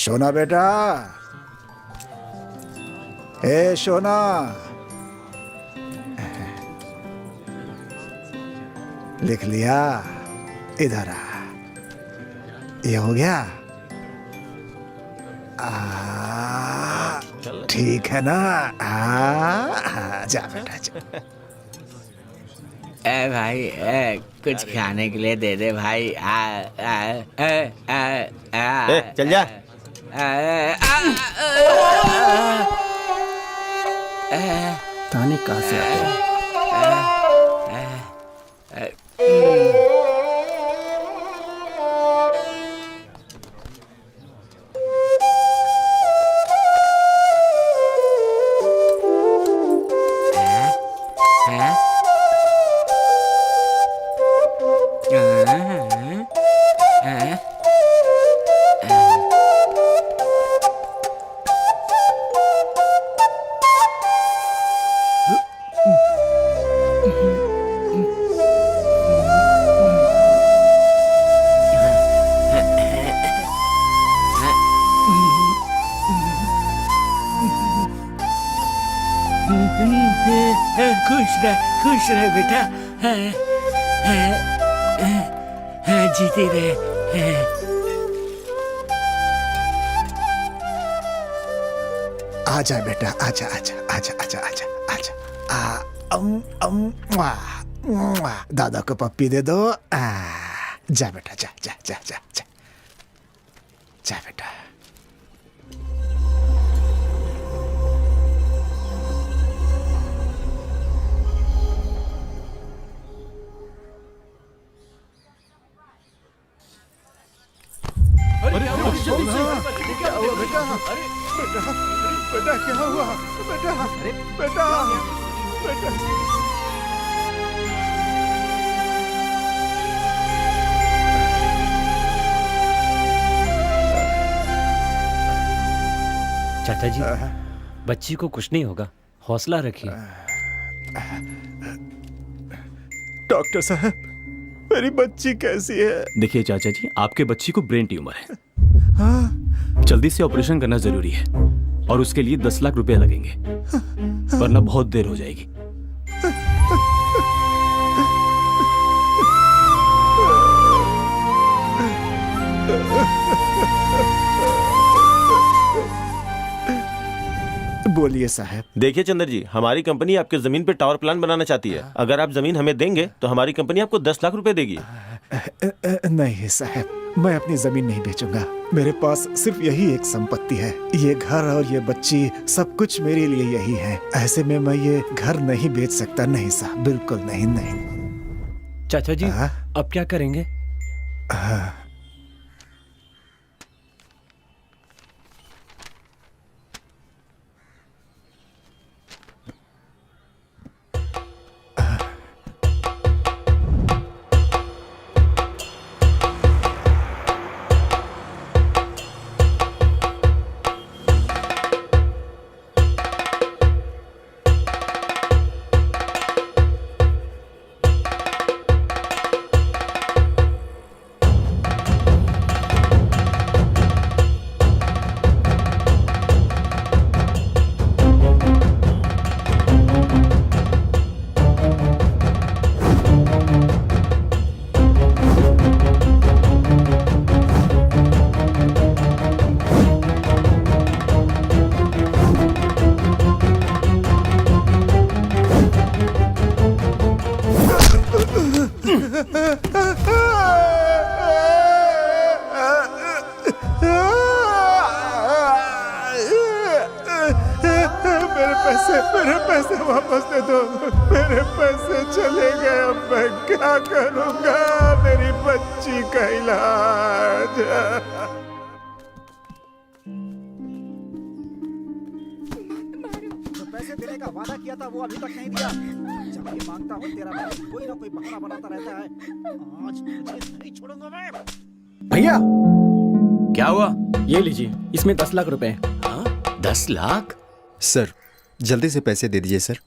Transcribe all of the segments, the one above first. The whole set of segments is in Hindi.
सोना बेटा, ए सोना, लिख लिया? इधर आ, ये हो गया? ठीक है ना? जा बेटा जा। ए भाई, कुछ खाने के लिए दे दे भाई। चल जा। ताने कहाँ से आते हैं? खुश रहे बेटा, जीते रहे। आजा बेटा, आजा आजा आजा आजा आजा आजा। दादा को पप्पी दे दो। जा बेटा, जा जा जा जा जा जा बेटा। बेटा क्या हुआ? बेटा बेटा बेटा। चाचा जी, बच्ची को कुछ नहीं होगा, हौसला रखिए। डॉक्टर साहब, मेरी बच्ची कैसी है? देखिए चाचा जी, आपके बच्ची को ब्रेन ट्यूमर है। जल्दी से ऑपरेशन करना जरूरी है और उसके लिए 10 लाख रुपए लगेंगे, वरना बहुत देर हो जाएगी। बोलिए साहब। देखिए चंद्र जी, हमारी कंपनी आपके जमीन पे टावर प्लांट बनाना चाहती है। अगर आप जमीन हमें देंगे तो हमारी कंपनी आपको 10 लाख रुपए देगी। नहीं साहब, मैं अपनी जमीन नहीं बेचूंगा। मेरे पास सिर्फ यही एक संपत्ति है, ये घर और ये बच्ची, सब कुछ मेरे लिए यही है। ऐसे में मैं ये घर नहीं बेच सकता। नहीं साहब, बिल्कुल नहीं। नहीं चाचा जी, अब क्या करेंगे? मेरे पैसे वापस दे दो। मेरे पैसे चले गए, अब मैं क्या करूंगा? मेरी बच्ची का इलाज। तो पैसे देने का वादा किया था वो अभी तक नहीं दिया। जब ये मांगता हूँ तेरा भाई कोई ना कोई बहाना बनाता रहता है। आज तुझे नहीं छोड़ूंगा मैं। भैया, क्या हुआ? ये लीजिए, इसमें 10 लाख रुपए हैं। 10 लाख? सर जल्दी से पैसे दे दीजिए सर।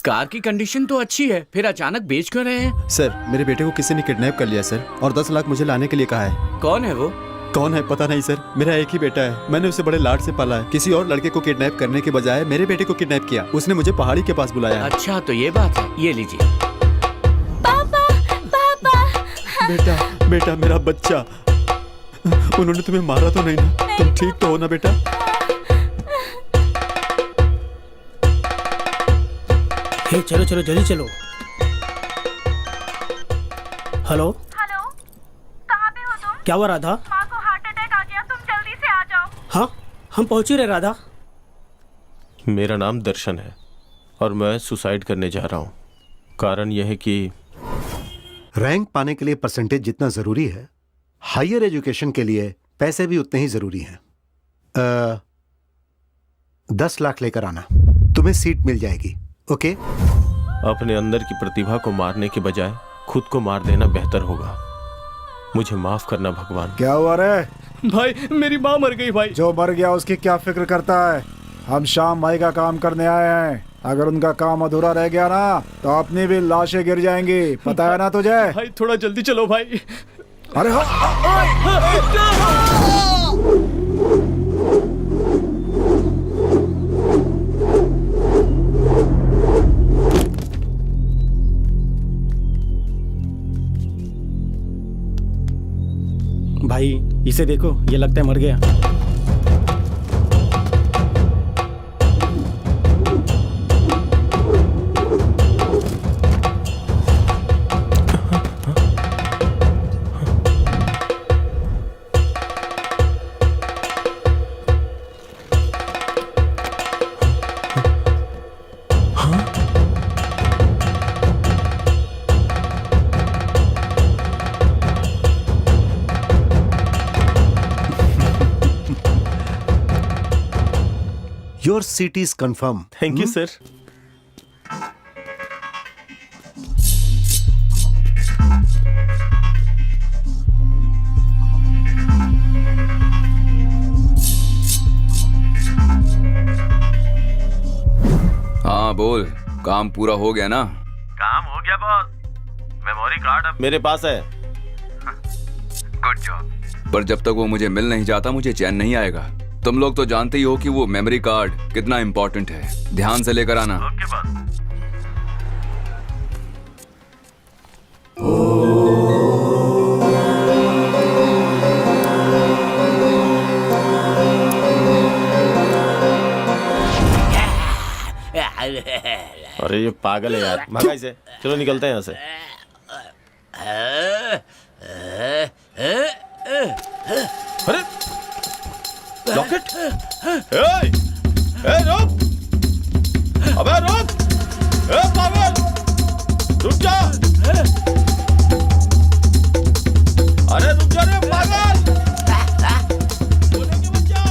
कार की कंडीशन तो अच्छी है, फिर अचानक बेच क्यों रहे हैं? सर मेरे बेटे को किसी ने किडनैप कर लिया सर, और 10 लाख मुझे लाने के लिए कहा है। कौन है वो? कौन है पता नहीं सर, मेरा एक ही बेटा है, मैंने उसे बड़े लाड से पाला है। किसी और लड़के को किडनैप करने के बजाय मेरे बेटे को किडनैप किया। उसने मुझे पहाड़ी के पास बुलाया। अच्छा तो ये बात है, ये लीजिए। पापा पापा। बेटा बेटा मेरा बच्चा, उन्होंने तुम्हें मारा तो नहीं ना? तुम ठीक तो हो ना बेटा? हे चलो चलो जल्दी चलो। हेलो हेलो, कहाँ पे हो तुम? क्या हुआ राधा? माँ को हार्ट अटैक आ गया, तुम जल्दी से आ जाओ। हाँ हम पहुंच ही रहे राधा। मेरा नाम दर्शन है और मैं सुसाइड करने जा रहा हूँ। कारण यह है कि रैंक पाने के लिए परसेंटेज जितना जरूरी है, हायर एजुकेशन के लिए पैसे भी उतने ही जरूरी हैं। 10 लाख लेकर आना, तुम्हें सीट मिल जाएगी। ओके? अपने अंदर की प्रतिभा को मारने के बजाय खुद को मार देना बेहतर होगा। मुझे माफ करना भगवान। क्या हुआ रे? भाई मेरी माँ मर गई भाई। जो मर गया उसकी क्या फिक्र करता है? हम श्याम भाई का काम करने आए हैं। अगर उनका काम अधूरा रह गया ना तो अपनी भी लाशें गिर जाएंगी, पता है ना तुझे? भाई थोड़ा जल्दी चलो भाई। अरे भाई इसे देखो, ये लगता है मर गया। Your seat is confirm. Thank you sir. हाँ बोल, काम पूरा हो गया ना? काम हो गया बॉस, मेमोरी कार्ड अब मेरे पास है। Good job. पर जब तक वो मुझे मिल नहीं जाता मुझे चैन नहीं आएगा। तुम लोग तो जानते ही हो कि वो मेमोरी कार्ड कितना इंपॉर्टेंट है। ध्यान से लेकर आना। Okay boss. अरे ये पागल है यार, भागा इसे। चलो निकलते हैं यहाँ से। अरे लॉकेट! रुक! अबे रुक! पागल! रुक जा! अरे रुक जा रे पागल! बोलेंगे बच्चा!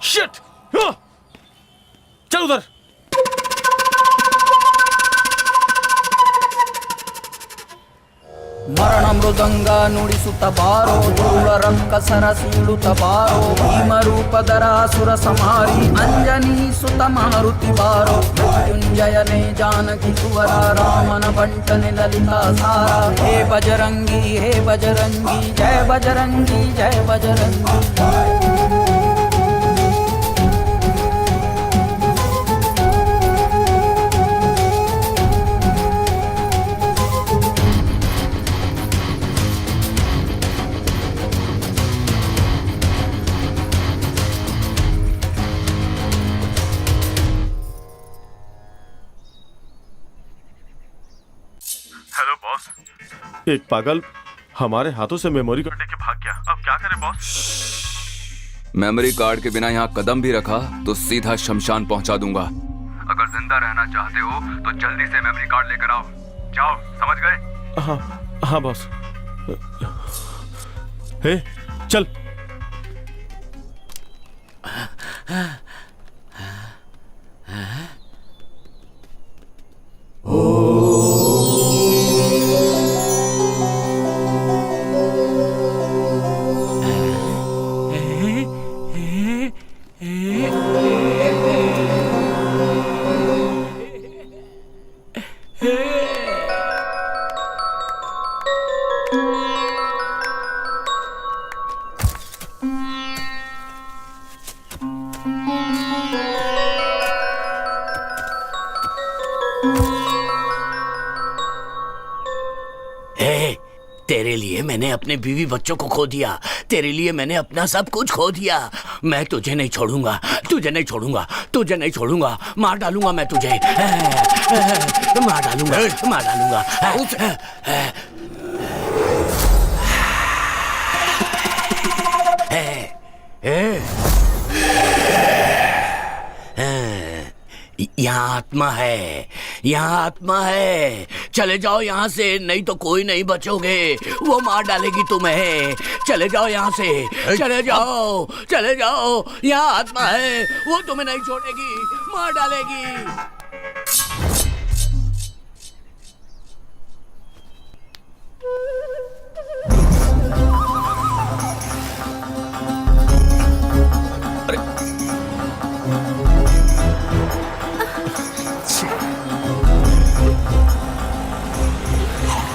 शिट! चल उधर। ಮರಣ ಮೃದಂಗ ನುಡಿಸುತ್ತ ಬಾರೋ, ಧೂಳ ರಕ್ಕಸರ ಸೀಳುತ್ತ ಬಾರೋ, ಭೀಮರೂಪಧರ ಸುರ ಸಂಹಾರಿ ಅಂಜನಿ ಸುತ ಮಾರುತಿ ಬಾರೋ, ಮೃತ್ಯುಂಜಯನೇ ಜಾನಕಿ ಕುವರ ರಾಮನ ಬಂಟನೆ ಲಲಿತಾ ಸಾರ, ಹೇ ಬಜರಂಗಿ ಜಯ ಬಜರಂಗಿ ಜಯ ಬಜರಂಗಿ। हेलो बॉस, एक पागल हमारे हाथों से मेमोरी कार्ड लेके भाग गया। अब क्या करें बॉस? मेमोरी कार्ड के बिना यहाँ कदम भी रखा तो सीधा शमशान पहुंचा दूंगा। अगर जिंदा रहना चाहते हो तो जल्दी से मेमोरी कार्ड लेकर आओ। जाओ, समझ गए? हाँ हाँ बॉस। हे चल। तेरे लिए मैंने अपने बीवी बच्चों को खो दिया, तेरे लिए मैंने अपना सब कुछ खो दिया। मैं तुझे नहीं छोड़ूंगा, तुझे नहीं छोड़ूंगा, तुझे नहीं छोड़ूंगा। मार डालूंगा मैं तुझे, मार डालूंगा, मार डालूंगा। यहाँ आत्मा है, यहाँ आत्मा है। चले जाओ यहाँ से, नहीं तो कोई नहीं बचोगे, वो मार डालेगी तुम्हें। चले जाओ यहाँ से, चले जाओ, चले जाओ। यहाँ आत्मा है, वो तुम्हें नहीं छोड़ेगी, मार डालेगी।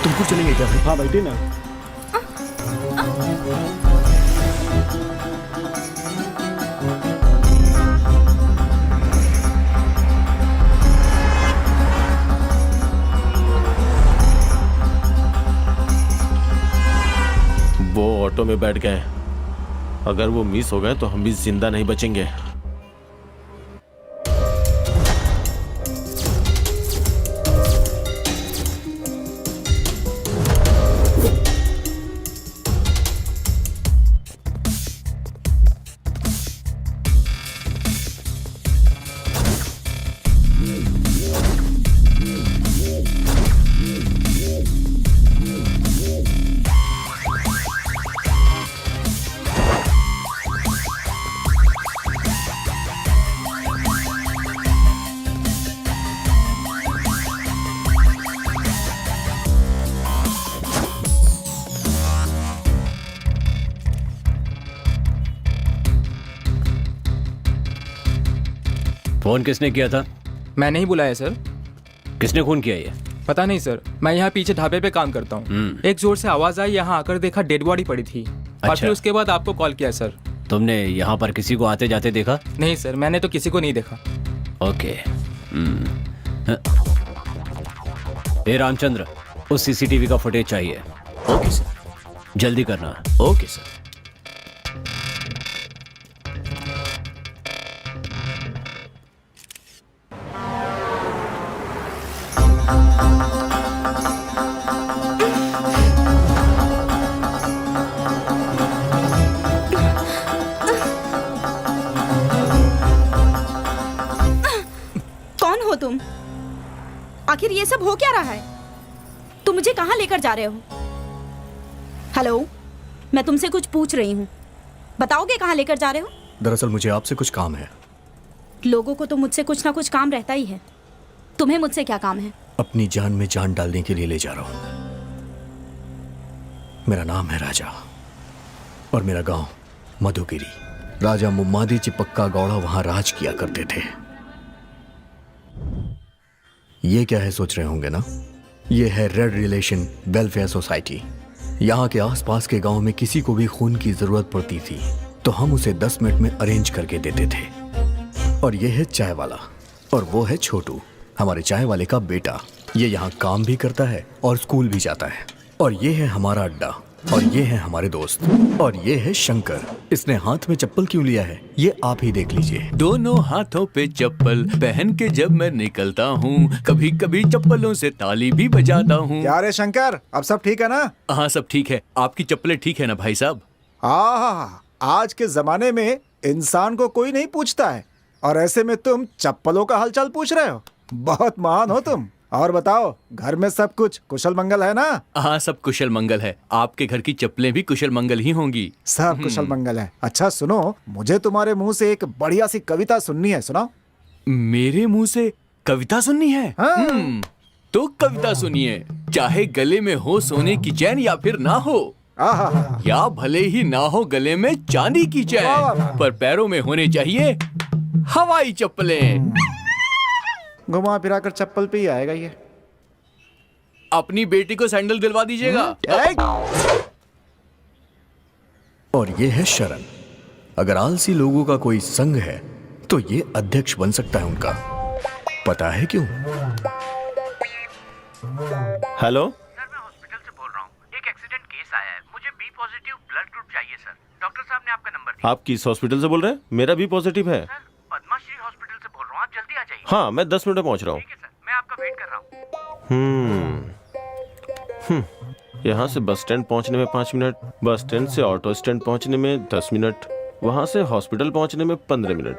तुमको चलेंगे क्या? हाँ बैठे ना। वो ऑटो में बैठ गए, अगर वो मिस हो गए तो हम भी जिंदा नहीं बचेंगे। फोन किसने किया था? मैं नहीं बुलाया सर। किसने खून किया ये? पता नहीं सर, मैं यहाँ पीछे ढाबे पे काम करता हूँ। एक जोर से आवाज आई, यहाँ आकर देखा डेड बॉडी पड़ी थी। और फिर उसके बाद आपको कॉल किया सर। तुमने यहाँ पर किसी को आते जाते देखा? नहीं सर, मैंने तो किसी को नहीं देखा। ओके। ए रामचंद्र, उस सीसीटीवी का फुटेज चाहिए। Okay sir. जल्दी करना। Okay sir. कौन हो तुम? आखिर ये सब हो क्या रहा है? तुम मुझे कहाँ लेकर जा रहे हो? हेलो, मैं तुमसे कुछ पूछ रही हूँ, बताओगे कहाँ लेकर जा रहे हो? दरअसल मुझे आपसे कुछ काम है। लोगों को तो मुझसे कुछ ना कुछ काम रहता ही है, तुम्हें मुझसे क्या काम है? अपनी जान में जान डालने के लिए ले जा रहा हूँ। मेरा नाम है राजा और मेरा गांव मधुगिरी। राजा मुम्मादी चिपक्का गौड़ा वहां राज किया करते थे। ये क्या है सोच रहे होंगे ना? ये है रेड रिलेशन वेलफेयर सोसाइटी। यहाँ के आसपास के गांव में किसी को भी खून की जरूरत पड़ती थी तो हम उसे 10 मिनट में अरेंज करके देते थे। और ये है चाय वाला और वो है छोटू, हमारे चाय वाले का बेटा। ये यहाँ काम भी करता है और स्कूल भी जाता है। और ये है हमारा अड्डा और ये है हमारे दोस्त। और ये है शंकर। इसने हाथ में चप्पल क्यों लिया है ये आप ही देख लीजिए। दोनों हाथों पे चप्पल पहन के जब मैं निकलता हूँ, कभी कभी चप्पलों से ताली भी बजाता हूँ। क्या रे शंकर, अब सब ठीक है ना? हाँ सब ठीक है। आपकी चप्पलें ठीक है ना भाई साहब? हाँ, आज के जमाने में इंसान को कोई नहीं पूछता है और ऐसे में तुम चप्पलों का हालचाल पूछ रहे हो। बहुत महान हो तुम। और बताओ, घर में सब कुछ कुशल मंगल है ना? हाँ, सब कुशल मंगल है। आपके घर की चप्पलें भी कुशल मंगल ही होंगी। सब कुशल मंगल है। अच्छा सुनो, मुझे तुम्हारे मुंह से एक बढ़िया सी कविता सुननी है, सुनाओ। मेरे मुंह से कविता सुननी है? हाँ। तो कविता सुनिए। चाहे गले में हो सोने की चैन या फिर ना हो, या भले ही ना हो गले में चांदी की चैन, पर पैरों में होने चाहिए हवाई चप्पलें। घुमा फिरा कर चप्पल पे ही आएगा ये। अपनी बेटी को सैंडल दिलवा दीजिएगा। और ये है शरण। अगर आलसी लोगों का कोई संघ है तो ये अध्यक्ष बन सकता है उनका। पता है क्यों? हेलो, सर मैं हॉस्पिटल से बोल रहा हूँ। एक एक्सीडेंट केस आया है, मुझे बी पॉजिटिव ब्लड ग्रुप चाहिए सर। डॉक्टर साहब ने आपका नंबर दिया। आप किस हॉस्पिटल से बोल रहे हैं? मेरा भी पॉजिटिव है। सर पद्माश्री हॉस्पिटल से बोल रहा हूँ, आप जल्दी आ जाइए। हाँ, मैं 10 मिनट में पहुंच रहा हूँ। ठीक है सर, मैं आपका वेट कर रहा हूँ। यहाँ से बस स्टैंड पहुँचने में 5 मिनट, बस स्टैंड से ऑटो स्टैंड पहुँचने में 10 मिनट, वहाँ से हॉस्पिटल पहुँचने में 15 मिनट।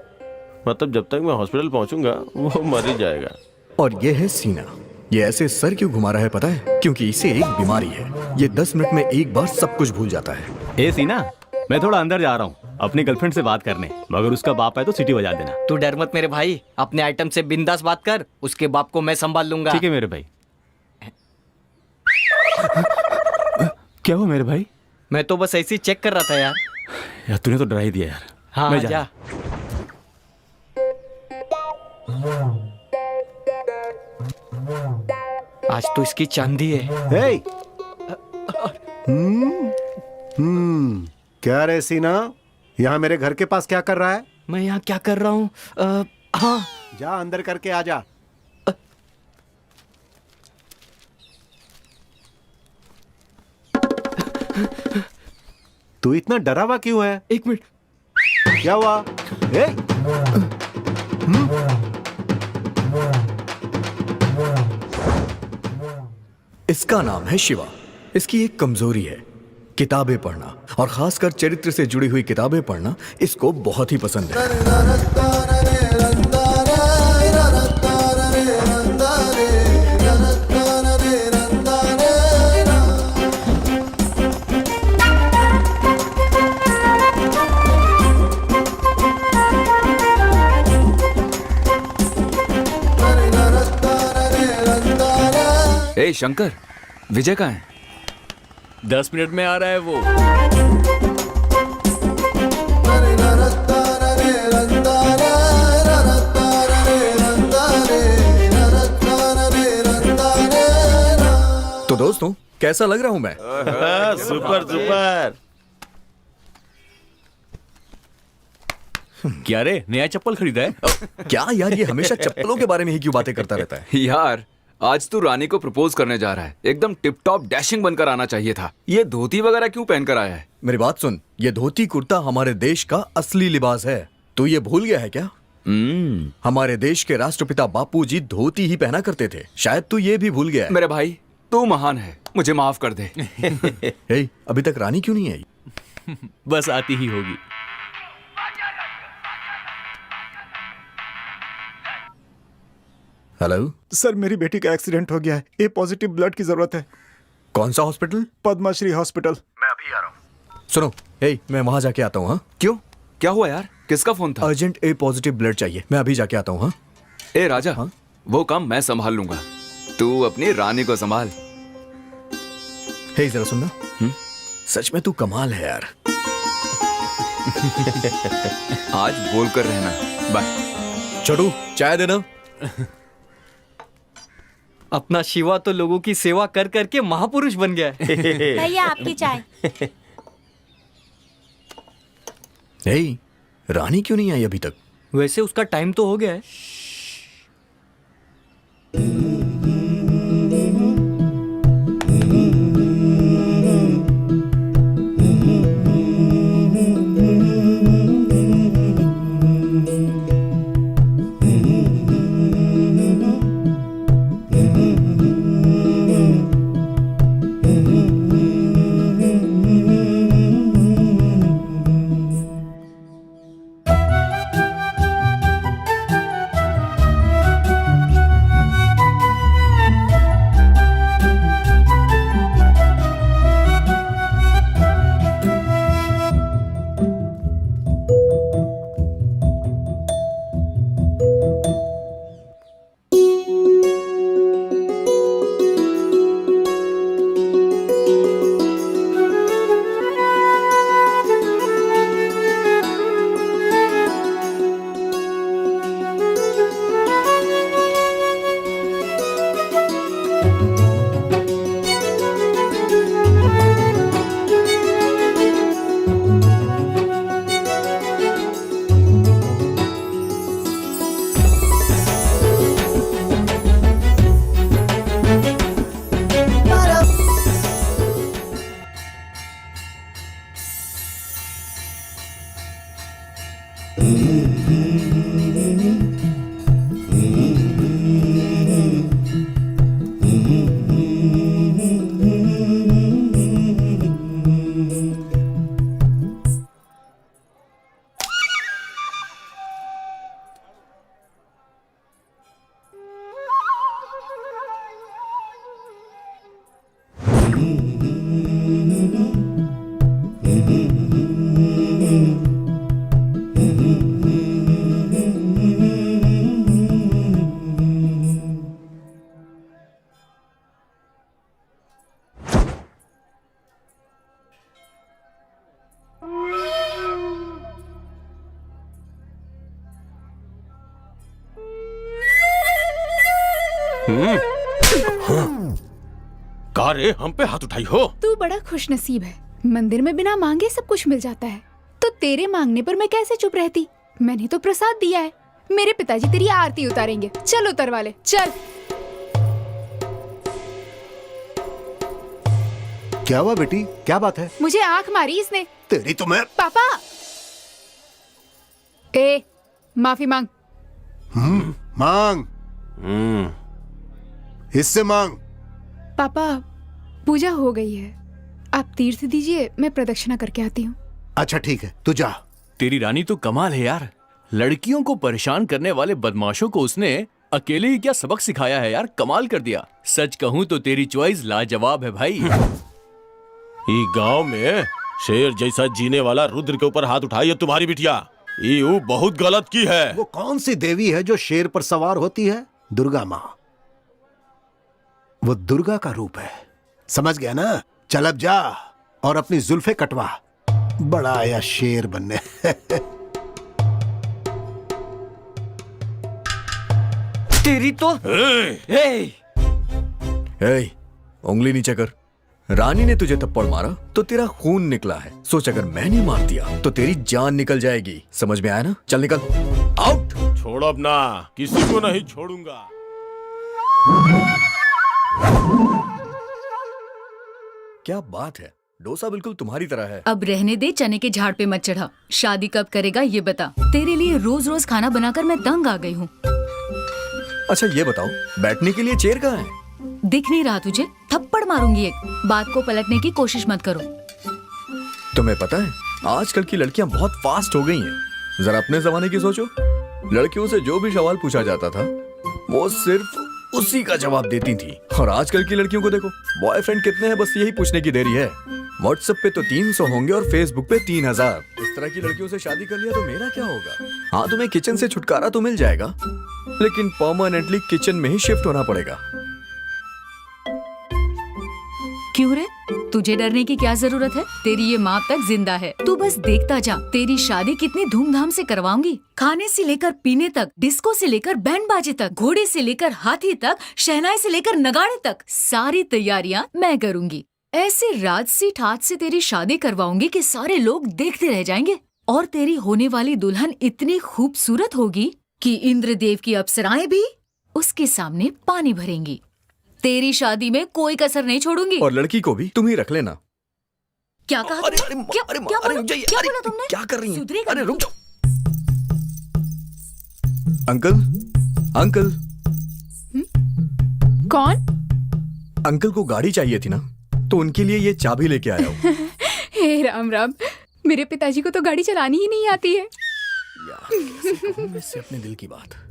मतलब जब तक मैं हॉस्पिटल पहुँचूंगा वो मर ही जाएगा। और ये है सीना। ये ऐसे सर क्यों घुमा रहा है पता है? क्योंकि इसे एक बीमारी है। ये 10 मिनट में एक बार सब कुछ भूल जाता है। ए सीना, मैं थोड़ा अंदर जा रहा हूँ अपनी गर्लफ्रेंड से बात करने, मगर उसका बाप है तो सीटी बजा देना। तू डर मत मेरे भाई, अपने आइटम से बिंदास बात कर, उसके बाप को मैं संभाल लूंगा। ठीक है मेरे भाई। क्या हुआ मेरे भाई? मैं तो बस ऐसे ही चेक कर रहा था यार। यार तूने तो डरा ही दिया यार। हाँ मैं जा। आज तो इसकी चांदी है। हे! क्या रे सीना, यहाँ मेरे घर के पास क्या कर रहा है? मैं यहाँ क्या कर रहा हूँ? हाँ, जा अंदर करके आ जा। तू इतना डरा हुआ क्यों है? एक मिनट। क्या हुआ? हे! इसका नाम है शिवा। इसकी एक कमजोरी है, किताबें पढ़ना, और खासकर चरित्र से जुड़ी हुई किताबें पढ़ना इसको बहुत ही पसंद है। ए शंकर, विजय कहाँ है? 10 मिनट में आ रहा है वो। तो दोस्तों, कैसा लग रहा हूं मैं? Super super. क्या रे, नया चप्पल खरीदा है? क्या यार, ये हमेशा चप्पलों के बारे में ही क्यों बातें करता रहता है? यार आज तू रानी को प्रपोज करने जा रहा है, एकदम टिप टॉप डैशिंग बनकर आना चाहिए था। ये धोती वगैरह क्यों पहनकर आया है? मेरी बात सुन, ये धोती कुर्ता हमारे देश का असली लिबास है। तू ये भूल गया है क्या? हमारे देश के राष्ट्रपिता बापूजी धोती ही पहना करते थे। शायद तू ये भी भूल गया है। मेरे भाई, तू महान है, मुझे माफ कर दे। हे, अभी तक रानी क्यों नहीं आई? बस आती ही होगी। हेलो सर, मेरी बेटी का एक्सीडेंट हो गया है। ए पॉजिटिव ब्लड की जरूरत है। कौन सा हॉस्पिटल? पद्माश्री हॉस्पिटल। मैं अभी आ रहा हूँ। सुनो, हे, मैं वहां जाके आता हूँ। हाँ, क्यों, क्या हुआ यार? किसका फोन था? अर्जेंट ए पॉजिटिव ब्लड चाहिए, मैं अभी जाके आता हूँ। हाँ? ए राजा, हाँ? वो काम मैं संभाल लूंगा, तू अपनी रानी को संभाल। हे, जरा सुनना। सच में तू कमाल है यार। आज बोल कर रहना। बाय। छोटू, चाय देना। अपना शिवा तो लोगों की सेवा कर करके महापुरुष बन गया है। भैया आपकी चाय। हे, रानी क्यों नहीं आई अभी तक? वैसे उसका टाइम तो हो गया है। का रे, हम पे हाथ उठाई हो? तू बड़ा खुशनसीब है, मंदिर में बिना मांगे सब कुछ मिल जाता है, तो तेरे मांगने पर मैं कैसे चुप रहती। मैंने तो प्रसाद दिया है, मेरे पिताजी तेरी आरती उतारेंगे। चल उतरवा ले, चल। क्या हुआ बेटी, क्या बात है? मुझे आंख मारी इसने। तेरी तो मैं। पापा, ए माफी मांग। मांग। इससे मांग। पापा, पूजा हो गई है, आप तीर्थ दीजिए, मैं प्रदक्षिणा करके आती हूँ। अच्छा ठीक है, तू जा। तेरी रानी तो कमाल है यार, लड़कियों को परेशान करने वाले बदमाशों को उसने अकेले ही क्या सबक सिखाया है यार, कमाल कर दिया। सच कहूँ तो तेरी चॉइस लाजवाब है भाई। ई गांव में शेर जैसा जीने वाला रुद्र के ऊपर हाथ उठाई है तुम्हारी बिटिया, ये बहुत गलत की है। वो कौन सी देवी है जो शेर पर सवार होती है? दुर्गा माँ। वो दुर्गा का रूप है, समझ गया ना? चल अब जा और अपनी जुल्फे कटवा, बड़ा आया शेर बनने। तेरी तो उंगली नीचे कर। रानी ने तुझे थप्पड़ मारा तो तेरा खून निकला है, सोच अगर मैंने मार दिया तो तेरी जान निकल जाएगी। समझ में आया ना? चल निकल, आउट। छोड़ो अब ना, किसी को नहीं छोड़ूंगा। क्या बात है, डोसा बिल्कुल तुम्हारी तरह है। अब रहने दे, चने के झाड़ पे मत चढ़ा। शादी कब करेगा ये बता। तेरे लिए रोज रोज खाना बनाकर मैं तंग आ गई हूँ। अच्छा ये बताओ, बैठने के लिए चेयर कहाँ है? दिख नहीं रहा तुझे? थप्पड़ मारूंगी एक। बात को पलटने की कोशिश मत करो। तुम्हें पता है आजकल की लड़कियां बहुत फास्ट हो गई हैं। जरा अपने जमाने की सोचो, लड़कियों से जो भी सवाल पूछा जाता था वो सिर्फ उसी का जवाब देती थी। और आजकल की लड़कियों को देखो, बॉयफ्रेंड कितने हैं बस यही पूछने की देरी है। व्हाट्सएप पे तो 300 होंगे और फेसबुक पे 3000। इस तरह की लड़कियों से शादी कर लिया तो मेरा क्या होगा? हाँ, तुम्हें किचन से छुटकारा तो मिल जाएगा, लेकिन परमानेंटली किचन में ही शिफ्ट होना पड़ेगा। क्यों रे, तुझे डरने की क्या जरूरत है? तेरी ये माँ तक जिंदा है, तू बस देखता जा। तेरी शादी कितनी धूमधाम से करवाऊंगी। खाने से लेकर पीने तक, डिस्को से लेकर बैंड बाजे तक, घोड़े से लेकर हाथी तक, शहनाई से लेकर नगाड़े तक, सारी तैयारियां मैं करूंगी। ऐसे राजसी ठाट से तेरी शादी करवाऊंगी कि सारे लोग देखते रह जाएंगे। और तेरी होने वाली दुल्हन इतनी खूबसूरत होगी कि इंद्रदेव की अप्सराएं भी उसके सामने पानी भरेंगी। तेरी शादी में कोई कसर नहीं छोड़ूंगी। और लड़की को भी तुम ही रख लेना। क्या कहा? क्या बोला तुमने? क्या कर रही है? सुधरेगा अरे रुक जाओ। Uncle, uncle. कौन? अंकल को गाड़ी चाहिए थी ना, तो उनके लिए ये चाबी लेके आया हूँ। हे राम राम, मेरे पिताजी को तो गाड़ी चलानी ही नहीं आती है। यार, कैसे कहूँ मैं इससे अपने दिल की बात।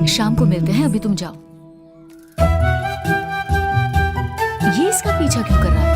शाम को मिलते हैं, अभी तुम जाओ। ये इसका पीछा क्यों कर रहा है?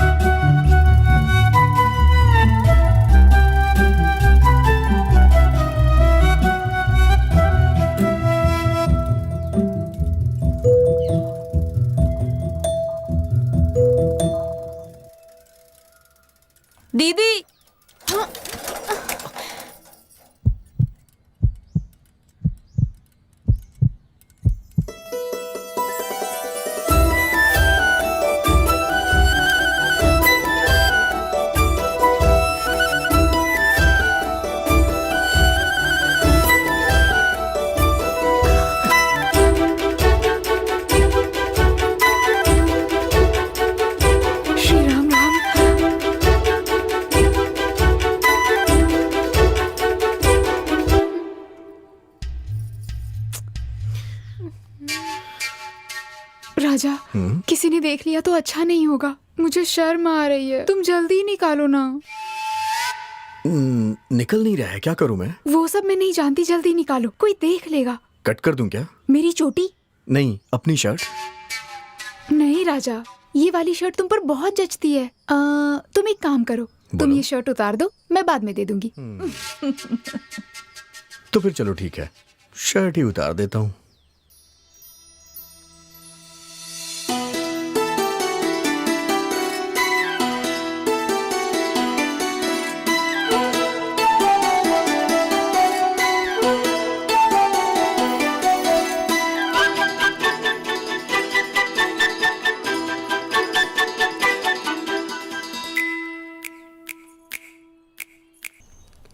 राजा, किसी ने देख लिया तो अच्छा नहीं होगा। मुझे शर्म आ रही है, तुम जल्दी निकालो ना। निकल नहीं रहा है, क्या करूं मैं? वो सब मैं नहीं जानती, जल्दी निकालो, कोई देख लेगा। कट कर दूं क्या? मेरी चोटी? नहीं, अपनी शर्ट। नहीं राजा, ये वाली शर्ट तुम पर बहुत जचती है। तुम एक काम करो, तुम ये शर्ट उतार दो, मैं बाद में दे दूंगी। तो फिर चलो ठीक है, शर्ट ही उतार देता हूँ।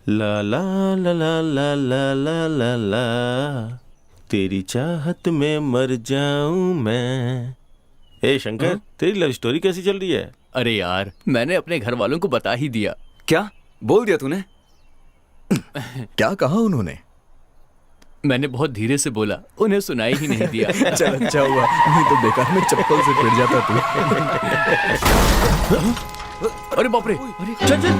ला ला ला ला ला ला ला ला ला, तेरी चाहत में मर जाऊं मैं। ए शंकर, तेरी लव स्टोरी कैसी चल रही है? अरे यार, मैंने अपने घर वालों को बता ही दिया। क्या बोल दिया तूने? क्या कहा उन्होंने? मैंने बहुत धीरे से बोला, उन्हें सुनाई ही नहीं दिया। चल अच्छा हुआ, नहीं तो बेकार में चप्पल से पिट जाता तू। अरे बाप रे, चल चल।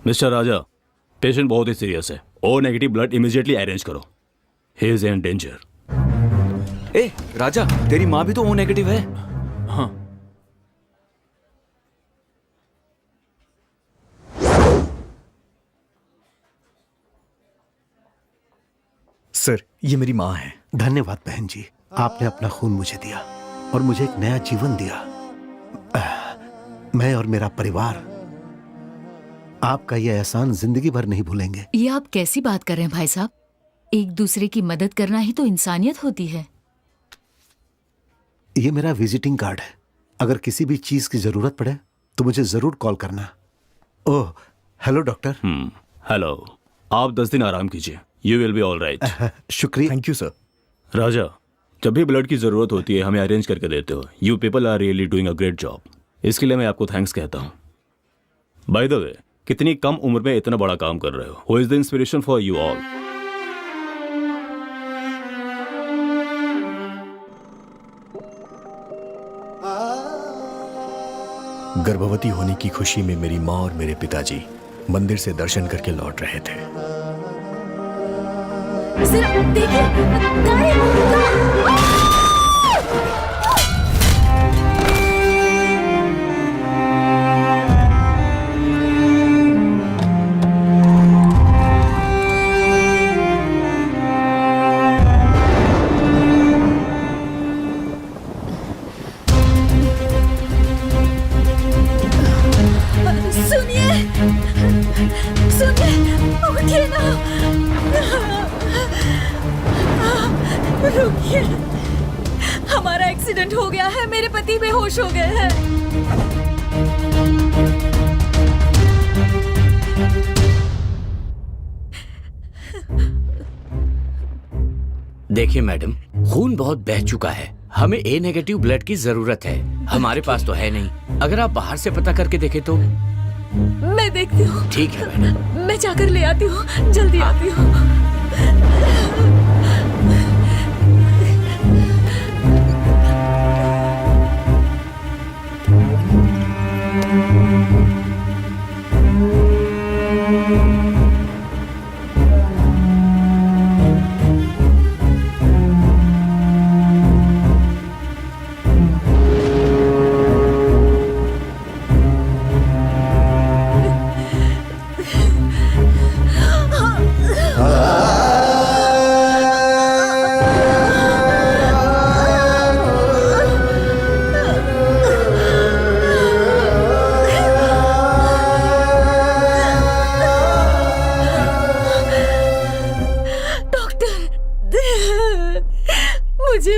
मिस्टर राजा, पेशेंट बहुत ही सीरियस है। O negative blood immediately arrange करो। He is in danger. ए राजा, तेरी माँ भी तो ओ नेगेटिव है। हाँ। सर, ये मेरी माँ है। धन्यवाद बहन जी, आपने अपना खून मुझे दिया और मुझे एक नया जीवन दिया। मैं और मेरा परिवार आपका ये एहसान जिंदगी भर नहीं भूलेंगे। ये आप कैसी बात कर रहे हैं भाई साहब? एक दूसरे की मदद करना ही तो इंसानियत होती है। ये मेरा विजिटिंग कार्ड है, अगर किसी भी चीज की जरूरत पड़े तो मुझे जरूर कॉल करना। Oh hello doctor. हेलो, आप 10 दिन आराम कीजिए, you will be all right. शुक्रिया। Thank you sir. राजा, जब भी ब्लड की जरूरत होती है हमें अरेंज करके देते हो। You people are really doing a great job. इसके लिए मैं आपको थैंक्स कहता हूँ। बाय द वे, कितनी कम उम्र में इतना बड़ा काम कर रहे हो। Who is the inspiration for you all? गर्भवती होने की खुशी में मेरी माँ और मेरे पिताजी मंदिर से दर्शन करके लौट रहे थे। सिर्फ देखिए, उठिए ना। रुकिए, हमारा एक्सीडेंट हो गया है, मेरे पति बेहोश हो गए हैं। देखिए मैडम, खून बहुत बह चुका है, हमें ए नेगेटिव ब्लड की जरूरत है। हमारे पास तो है नहीं, अगर आप बाहर से पता करके देखें तो। मैं देखती हूँ। ठीक है मैडम। मैं जाकर ले आती हूँ, जल्दी आती हूँ।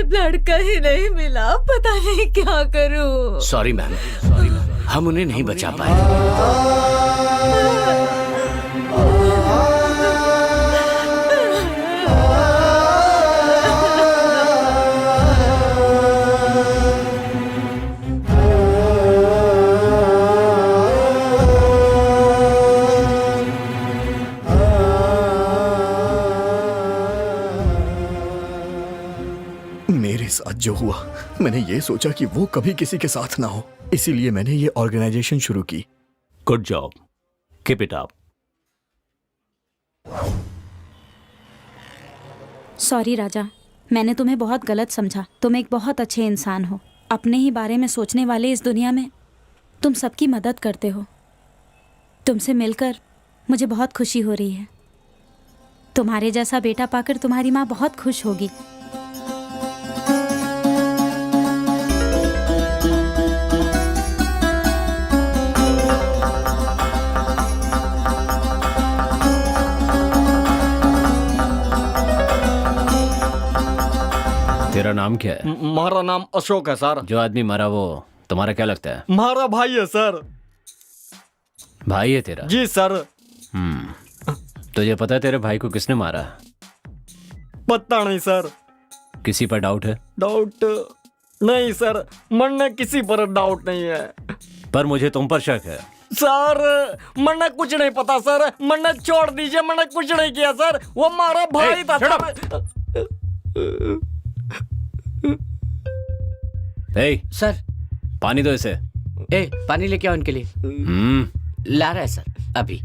ब्लड कहीं नहीं मिला, पता नहीं क्या करूं। सॉरी मैम, हम उन्हें नहीं बचा पाए। मेरे साथ जो हुआ, मैंने ये सोचा कि वो कभी किसी के साथ ना हो, इसीलिए मैंने ये ऑर्गेनाइजेशन शुरू की। Good job, keep it up. Sorry Raja, मैंने तुम्हें बहुत गलत समझा। तुम एक बहुत अच्छे इंसान हो। अपने ही बारे में सोचने वाले इस दुनिया में तुम सबकी मदद करते हो। तुमसे मिलकर मुझे बहुत खुशी हो रही है। तुम्हारे जैसा बेटा पाकर तुम्हारी माँ बहुत खुश होगी। तेरा नाम क्या है? हमारा नाम अशोक है सर। जो आदमी मरा वो तुम्हारा क्या लगता है? हमारा भाई है सर। भाई है तेरा? जी सर। तुझे पता है तेरे भाई को किसने मारा? पता नहीं सर। किसी पर डाउट है? डाउट नहीं सर, मन किसी पर डाउट नहीं है। पर मुझे तुम पर शक है। सर मैंने कुछ नहीं पता सर, मैंने छोड़ दीजिए, मैंने कुछ नहीं किया सर। वो हमारा भाई था। सर पानी दो इसे। पानी लेके आओ इनके लिए। ला रहा है सर अभी।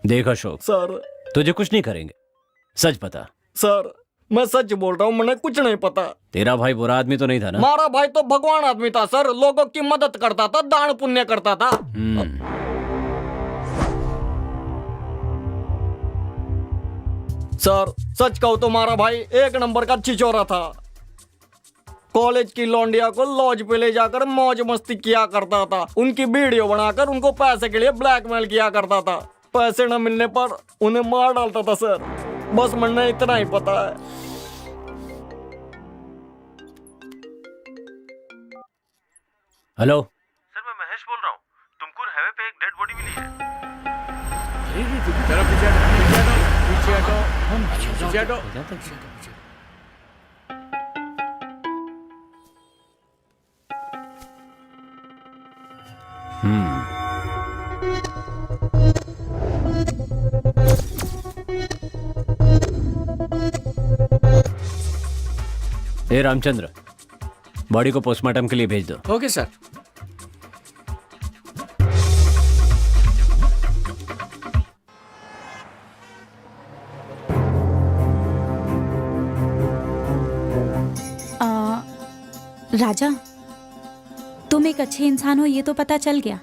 देख अशोक सर, तुझे कुछ नहीं करेंगे, सच बता। सर मैं सच बोल रहा हूँ, मैंने कुछ नहीं पता। तेरा भाई बुरा आदमी तो नहीं था ना? हमारा भाई तो भगवान आदमी था सर, लोगों की मदद करता था, दान पुण्य करता था। सर सच कहूँ तो हमारा भाई एक नंबर का छिछोरा था। कॉलेज की लौंडिया को लॉज पे ले जाकर मौज मस्ती किया करता था, उनकी वीडियो बनाकर उनको पैसे के लिए ब्लैकमेल किया करता था। पैसे न मिलने पर उन्हें मार डालता था सर। बस मैंने इतना ही पता है। हेलो सर, मैं महेश बोल रहा हूँ। तुमको हाईवे पे एक डेड बॉडी मिली है। पीछे हटो। ए रामचंद्र, बॉडी को पोस्टमार्टम के लिए भेज दो। Okay sir. राजा, तुम एक अच्छे इंसान हो ये तो पता चल गया,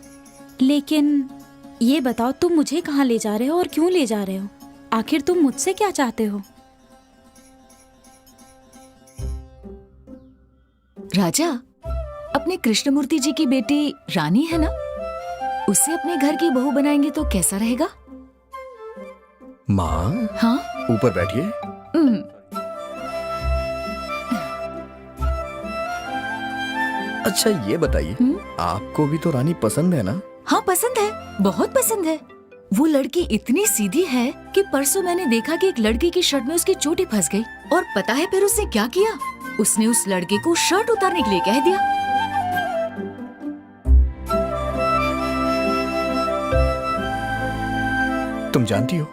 लेकिन ये बताओ तुम मुझे कहाँ ले जा रहे हो और क्यों ले जा रहे हो? आखिर तुम मुझसे क्या चाहते हो? राजा, अपने कृष्णमूर्ति जी की बेटी रानी है ना, उसे अपने घर की बहू बनाएंगे तो कैसा रहेगा? माँ, हाँ ऊपर बैठिए। अच्छा ये बताइए, आपको भी तो रानी पसंद है ना? हाँ पसंद है, बहुत पसंद है। वो लड़की इतनी सीधी है कि परसों मैंने देखा कि एक लड़की की शर्ट में उसकी चोटी फंस गई, और पता है फिर उसने क्या किया? उसने उस लड़के को शर्ट उतारने के लिए कह दिया। तुम जानती हो,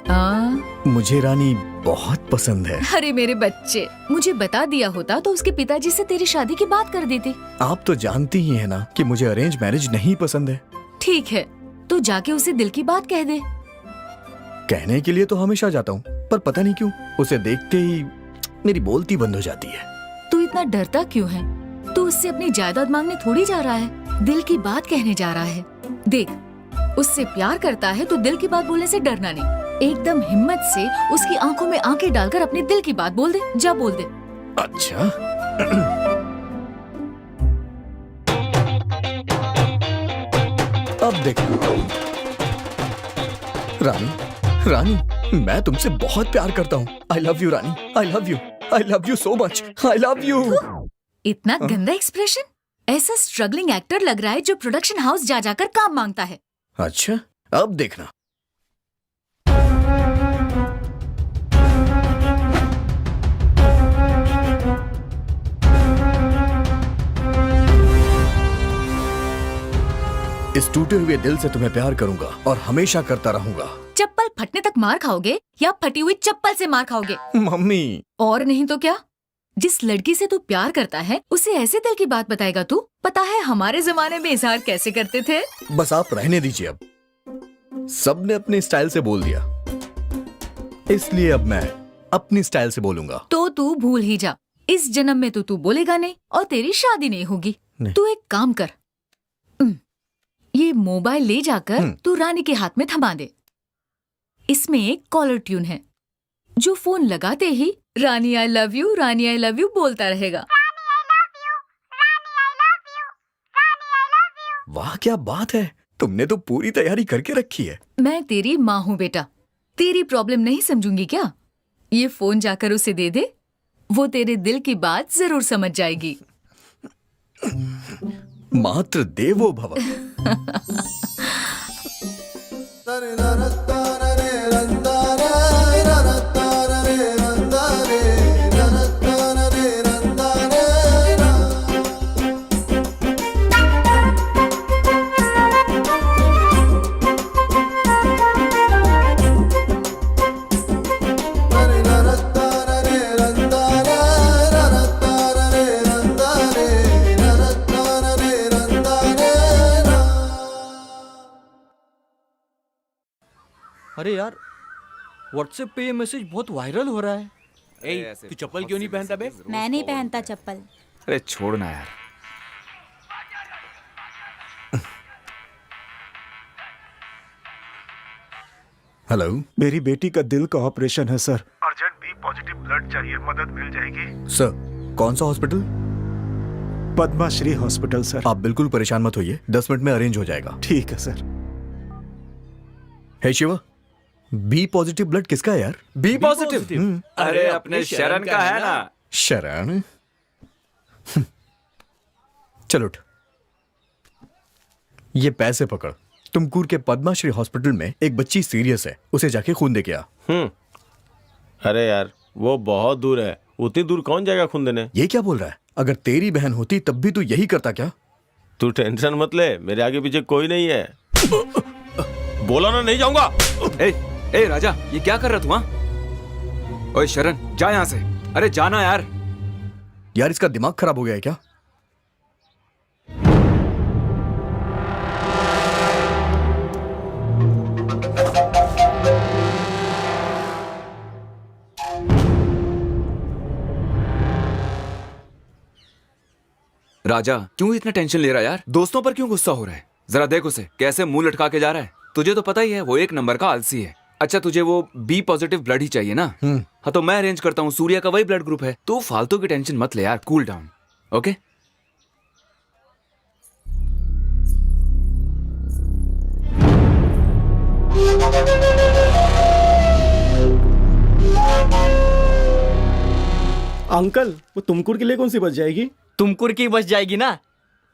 मुझे रानी बहुत पसंद है। अरे मेरे बच्चे, मुझे बता दिया होता तो उसके पिताजी से तेरी शादी की बात कर देती। आप तो जानती ही है ना कि मुझे अरेंज मैरिज नहीं पसंद है। ठीक है, तो जाके उसे दिल की बात कह दे। कहने के लिए तो हमेशा जाता हूँ, पर पता नहीं क्यों उसे देखते ही मेरी बोलती बंद हो जाती है। तू इतना डरता क्यों है? तू उससे अपनी जायदाद मांगने थोड़ी जा रहा है, दिल की बात कहने जा रहा है। देख, उससे प्यार करता है तो दिल की बात बोलने से डरना नहीं। एकदम हिम्मत से उसकी आंखों में आंखें डालकर अपने दिल की बात बोल दे। जा बोल दे। अच्छा अब देख रानी, रानी मैं तुमसे बहुत प्यार करता हूँ। आई love you Rani, I love you, I love you so much, I love you. इतना गंदा एक्सप्रेशन, ऐसा स्ट्रगलिंग एक्टर लग रहा है जो प्रोडक्शन हाउस जा जाकर काम मांगता है। अच्छा अब देखना। इस टूटे हुए दिल से तुम्हें प्यार करूंगा और हमेशा करता रहूंगा। चप्पल फटने तक मार खाओगे या फटी हुई चप्पल से मार खाओगे? मम्मी। और नहीं तो क्या? जिस लड़की से तू प्यार करता है उसे ऐसे दिल की बात बताएगा तू? पता है हमारे जमाने में इजहार कैसे करते थे? बस आप रहने दीजिए, अब सबने अपने स्टाइल से बोल दिया, इसलिए अब मैं अपनी स्टाइल से बोलूंगा। तो तू भूल ही जा, इस जन्म में तो तू बोलेगा नहीं और तेरी शादी नहीं होगी। तू एक काम कर, ये मोबाइल ले जाकर तू रानी के हाथ में थमा दे। इसमें एक कॉलर ट्यून है जो फोन लगाते ही Rani I love you, Rani I love you बोलता रहेगा। वाह क्या बात है, तुमने तो पूरी तैयारी करके रखी है। मैं तेरी माँ हूँ बेटा, तेरी प्रॉब्लम नहीं समझूंगी क्या? ये फोन जाकर उसे दे दे, वो तेरे दिल की बात जरूर समझ जाएगी। मात्र देवो भव। अरे यार, व्हाट्सएप पे ये मैसेज बहुत वायरल हो रहा है। ए, तू चप्पल क्यों नहीं पहनता बे? मैं नहीं पहनता चप्पल। अरे छोड़ना यार। हेलो, मेरी बेटी का दिल का ऑपरेशन है sir. Urgent B positive blood चाहिए, मदद मिल जाएगी? सर, कौन सा हॉस्पिटल? Padma Shri hospital sir. आप बिल्कुल परेशान मत होइए, 10 मिनट में अरेंज हो जाएगा। ठीक है sir. Hey Shiva, B positive blood किसका है यार? B positive? अरे अपने शरण का है ना। शरण? चलो उठ, ये पैसे पकड़। तुमकुर के पद्माश्री हॉस्पिटल में एक बच्ची सीरियस है, उसे जाके खून दे के आ। अरे यार वो बहुत दूर है, उतनी दूर कौन जाएगा खून देने? ये क्या बोल रहा है? अगर तेरी बहन होती तब भी तू यही करता क्या? तू टेंशन मत ले, मेरे आगे पीछे कोई नहीं है। बोला ना नहीं जाऊंगा। ए राजा, ये क्या कर रहा तू? हाँ, ओए शरण जा यहाँ से। अरे जाना यार। यार इसका दिमाग खराब हो गया है क्या? राजा क्यों इतना टेंशन ले रहा है यार? दोस्तों पर क्यों गुस्सा हो रहा है? जरा देख उसे कैसे मुंह लटका के जा रहा है। तुझे तो पता ही है वो एक नंबर का आलसी है। अच्छा तुझे वो बी पॉजिटिव ब्लड ही चाहिए ना? हाँ तो मैं अरेंज करता हूँ, सूर्या का वही ब्लड ग्रुप है। तू फालतू की टेंशन मत ले यार, कूल डाउन। ओके अंकल, वो तुमकुर के लिए कौन सी बच जाएगी? तुमकुर की बच जाएगी ना?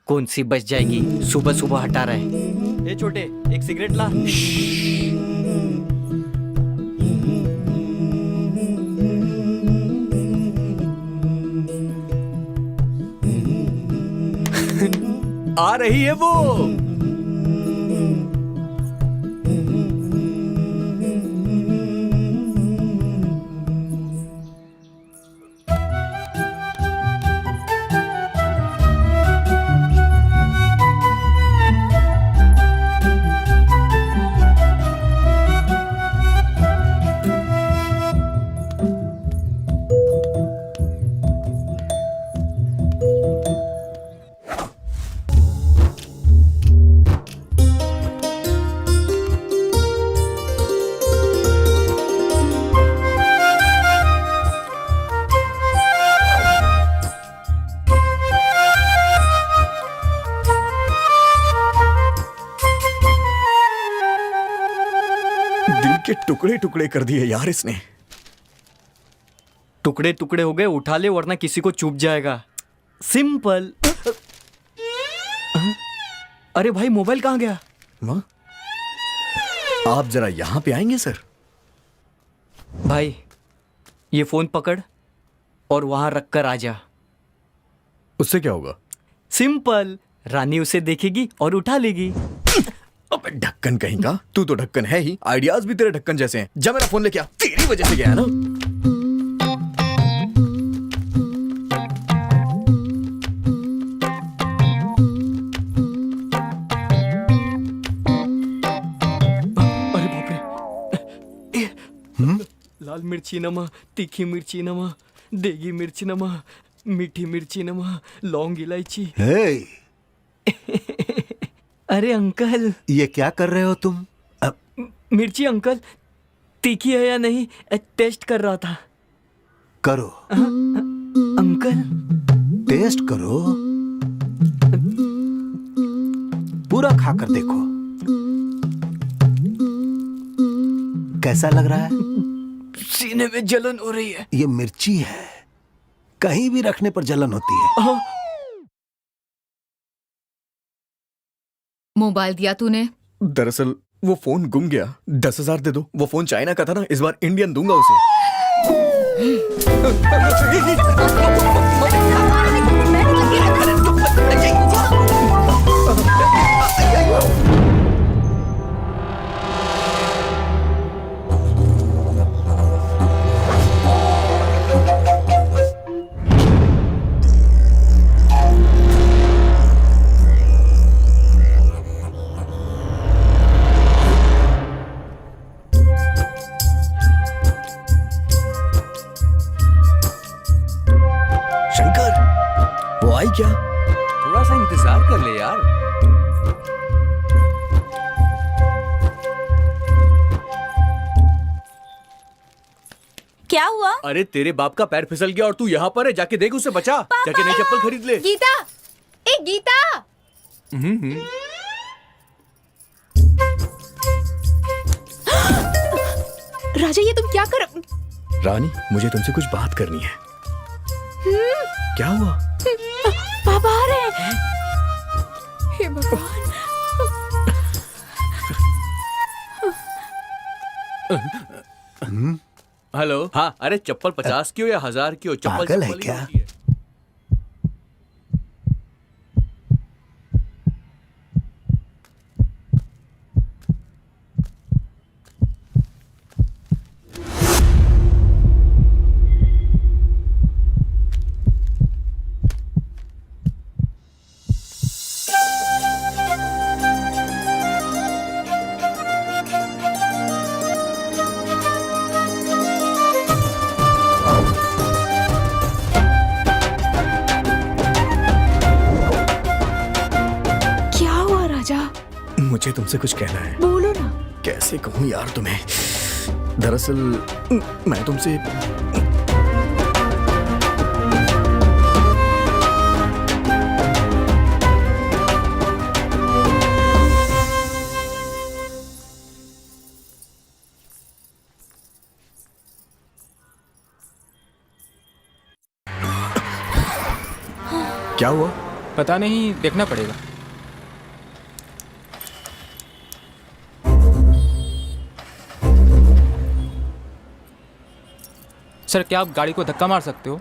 कौन सी बच जाएगी? सुबह सुबह हटा रहे। ए छोटे, एक सिगरेट ला। आ रही है वो। टुकड़े टुकड़े कर दिए यार इसने। टुकड़े टुकड़े हो गए, उठा ले वरना किसी को चुभ जाएगा। सिंपल। अरे भाई मोबाइल कहाँ गया? माँ, आप जरा यहां पे आएंगे सर? भाई ये फोन पकड़ और वहां रख कर आ जा। उससे क्या होगा? सिंपल, रानी उसे देखेगी और उठा लेगी। अबे ढक्कन कहीं का, तू तो ढक्कन है ही, आइडियाज भी तेरे ढक्कन जैसे हैं। जा मेरा फोन लेके आ, तेरी वजह से गया है ना। लाल मिर्ची नमा, तीखी मिर्ची नमा, देगी मिर्ची नमा, मीठी मिर्ची नमा, लौंग इलायची। हे, अरे अंकल, ये क्या कर रहे हो तुम? मिर्ची अंकल तीखी है या नहीं टेस्ट कर रहा था। करो अंकल, टेस्ट करो, पूरा खाकर देखो कैसा लग रहा है। सीने में जलन हो रही है। ये मिर्ची है, कहीं भी रखने पर जलन होती है। मोबाइल दिया तूने? दरअसल वो फोन गुम गया। 10,000 दे दो। वो फोन चाइना का था ना, इस बार इंडियन दूंगा उसे। आई क्या? थोड़ा सा इंतजार कर ले यार। क्या हुआ? अरे तेरे बाप का पैर फिसल गया और तू यहाँ पर है, जाके देख उसे बचा। जाके नई चप्पल खरीद ले। गीता, ए गीता। राजा ये तुम क्या कर? रानी मुझे तुमसे कुछ बात करनी है। क्या हुआ? पापा आ रहे हैं। हे भगवान। हेलो। हाँ, अरे चप्पल 50 की हो या 1000 की हो, चप्पल पागल है चप्पल ही क्या? होती है। मुझे तुमसे कुछ कहना है। बोलो ना। कैसे कहूँ यार तुम्हें? दरअसल मैं तुमसे क्या हुआ? पता नहीं, देखना पड़ेगा। सर, क्या आप गाड़ी को धक्का मार सकते हो?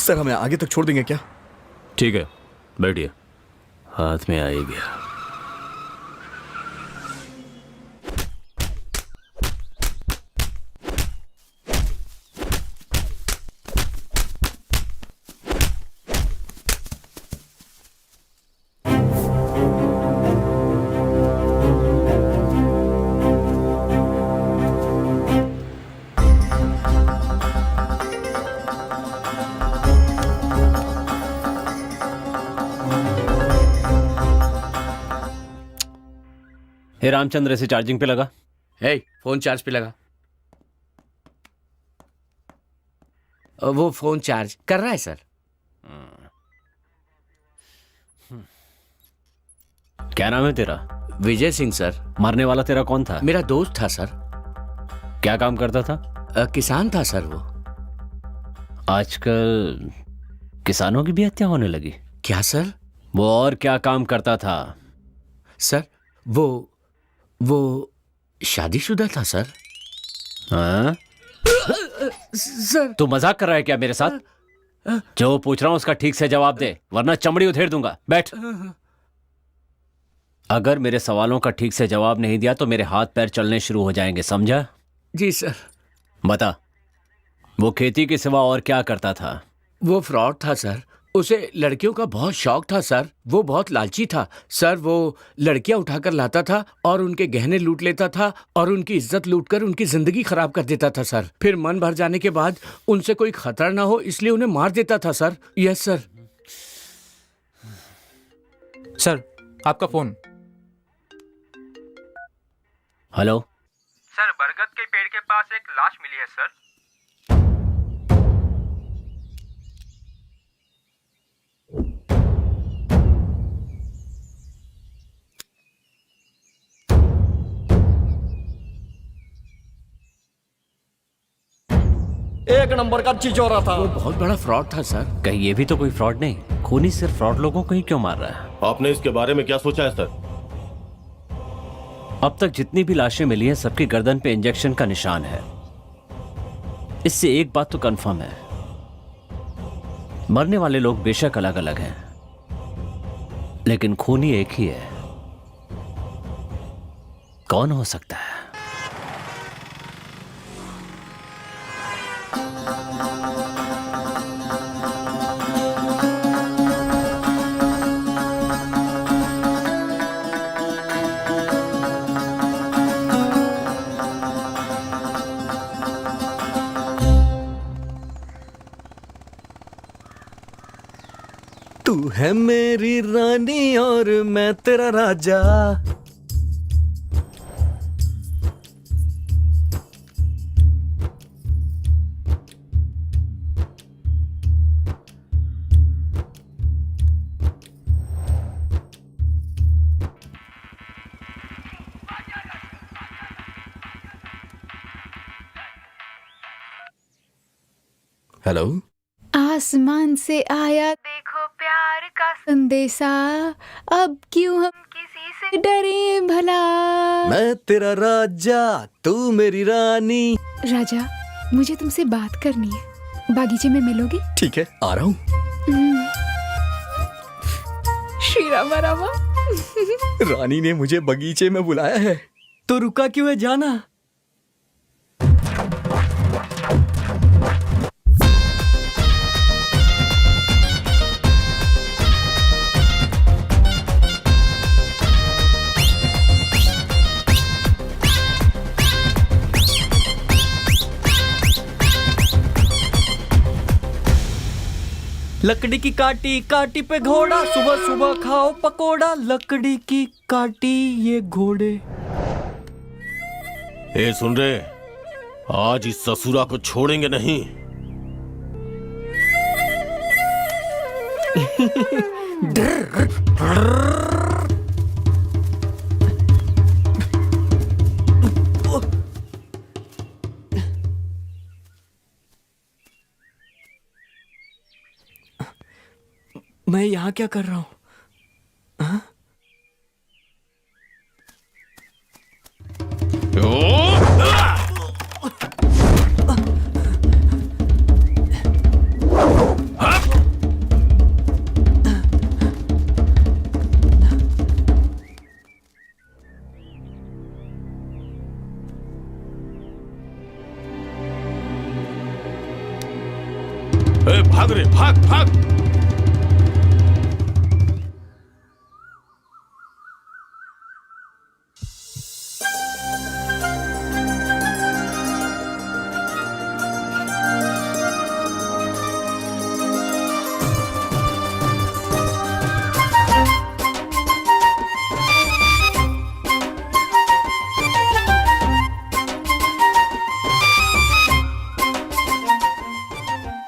सर हमें आगे तक छोड़ देंगे क्या? ठीक है, बैठिए। हाथ में आ ही गया। हे रामचंद्र, इसे चार्जिंग पे लगा। हे, फोन चार्ज पे लगा। वो फोन चार्ज कर रहा है सर। क्या नाम है तेरा? विजय सिंह सर। मारने वाला तेरा कौन था? मेरा दोस्त था सर। क्या काम करता था? किसान था सर वो। आजकल किसानों की भी हत्या होने लगी। क्या सर? वो और क्या काम करता था? सर वो शादीशुदा था सर। हाँ? सर तू मजाक कर रहा है क्या मेरे साथ? जो पूछ रहा हूं उसका ठीक से जवाब दे, वरना चमड़ी उधेड़ दूंगा। बैठ। अगर मेरे सवालों का ठीक से जवाब नहीं दिया तो मेरे हाथ पैर चलने शुरू हो जाएंगे, समझा? जी सर। बता, वो खेती के सिवा और क्या करता था? वो फ्रॉड था सर। उसे लड़कियों का बहुत शौक था सर। वो बहुत लालची था सर। वो लड़कियां उठाकर लाता था और उनके गहने लूट लेता था और उनकी इज्जत लूटकर उनकी जिंदगी खराब कर देता था सर। फिर मन भर जाने के बाद उनसे कोई खतरा ना हो इसलिए उन्हें मार देता था सर। Yes sir. सर आपका फोन। हेलो सर, बरगद के पेड़ के पास एक लाश मिली है सर। एक नंबर का चिचोरा था। वो बहुत बड़ा फ्रॉड था सर। कहीं ये भी तो कोई फ्रॉड नहीं? खूनी सिर्फ फ्रॉड लोगों को ही क्यों मार रहा है? आपने इसके बारे में क्या सोचा है सर? अब तक जितनी भी लाशें मिली हैं सबकी गर्दन पे इंजेक्शन का निशान है। इससे एक बात तो कंफर्म है, मरने वाले लोग बेशक अलग अलग हैं, लेकिन खूनी एक ही है। कौन हो सकता है? तू है मेरी रानी और मैं तेरा राजा। हेलो। आसमान से आया देखो प्यार का संदेशा, अब क्यों हम किसी से डरे भला। मैं तेरा राजा, तू मेरी रानी। राजा, मुझे तुमसे बात करनी है। बागीचे में मिलोगे? ठीक है, आ रहा हूँ। श्री रामा रामा। रानी ने मुझे बगीचे में बुलाया है। तो रुका क्यों है, जाना। लकड़ी की काटी काटी पे घोड़ा, सुबह सुबह खाओ पकोड़ा। लकड़ी की काटी ये घोड़े। ए सुन रहे, आज इस ससुरा को छोड़ेंगे नहीं। मैं यहाँ क्या कर रहा हूँ? भाग रे, भाग भाग।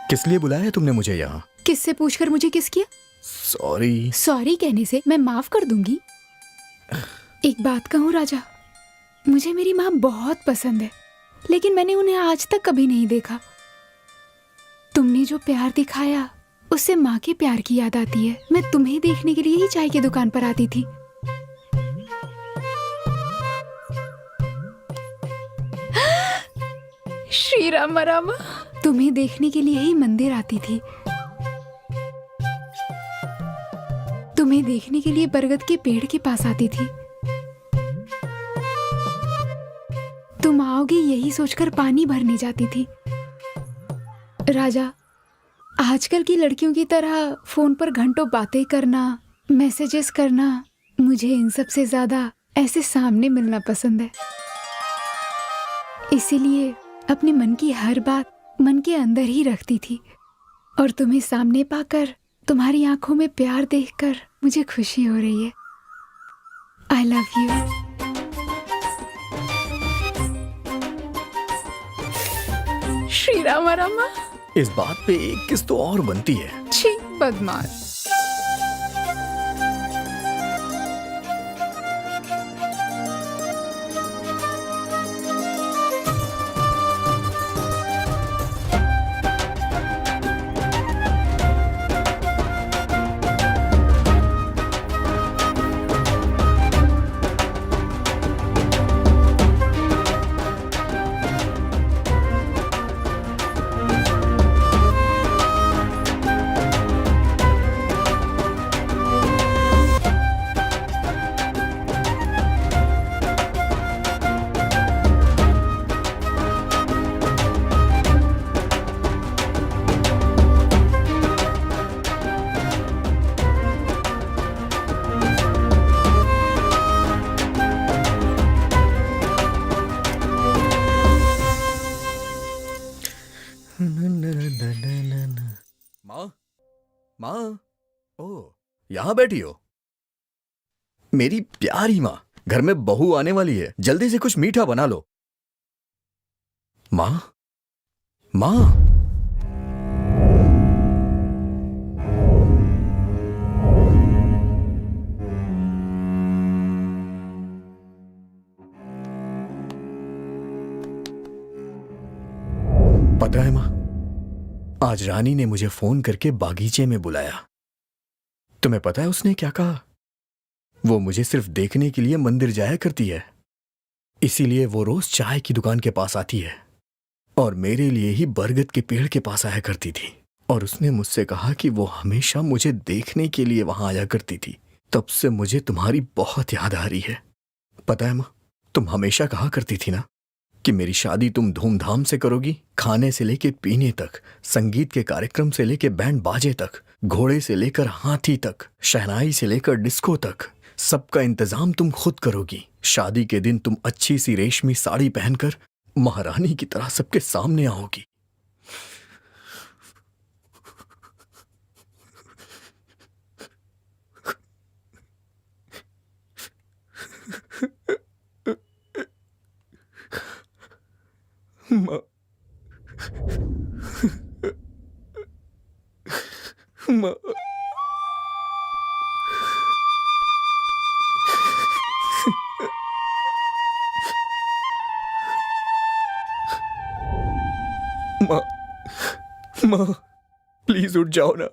किस लिए बुलाया है तुमने मुझे यहाँ? किससे पूछकर मुझे किस किया? सॉरी। सॉरी कहने से मैं माफ कर दूंगी। एक बात कहूँ राजा, मुझे मेरी माँ बहुत पसंद है, लेकिन मैंने उन्हें आज तक कभी नहीं देखा। तुमने जो प्यार दिखाया उससे माँ के प्यार की याद आती है। मैं तुम्हें देखने के लिए ही चाय की दुकान पर आती थी। श्री राम रामा, तुम्हें देखने के लिए ही मंदिर आती थी। तुम्हें देखने के लिए बरगद के पेड़ के पास आती थी। तुम आओगे यही सोचकर पानी भरने जाती थी। राजा, आजकल की लड़कियों की तरह फोन पर घंटों बातें करना, मैसेजेस करना, मुझे इन सब से ज्यादा ऐसे सामने मिलना पसंद है। इसीलिए अपने मन की हर बात मन के अंदर ही रखती थी, और तुम्हें सामने पाकर, तुम्हारी आंखों में प्यार देखकर मुझे खुशी हो रही है। आई लव यू। श्री राम रामा। इस बात पे एक किस तो और बनती है। छी, बदमाश। माँ, ओ, यहाँ बैठी हो? मेरी प्यारी माँ, घर में बहू आने वाली है, जल्दी से कुछ मीठा बना लो। माँ, माँ। पता है माँ, आज रानी ने मुझे फोन करके बागीचे में बुलाया। तुम्हें पता है उसने क्या कहा? वो मुझे सिर्फ देखने के लिए मंदिर जाया करती है, इसीलिए वो रोज चाय की दुकान के पास आती है, और मेरे लिए ही बरगद के पेड़ के पास आया करती थी। और उसने मुझसे कहा कि वो हमेशा मुझे देखने के लिए वहां आया करती थी। तब से मुझे तुम्हारी बहुत याद आ रही है। पता है माँ, तुम हमेशा कहा करती थी ना कि मेरी शादी तुम धूमधाम से करोगी, खाने से लेके पीने तक, संगीत के कार्यक्रम से लेके बैंड बाजे तक, घोड़े से लेकर हाथी तक, शहनाई से लेकर डिस्को तक, सबका इंतजाम तुम खुद करोगी। शादी के दिन तुम अच्छी सी रेशमी साड़ी पहनकर महारानी की तरह सबके सामने आओगी। माँ, माँ, माँ, माँ, प्लीज उठ जाओ ना।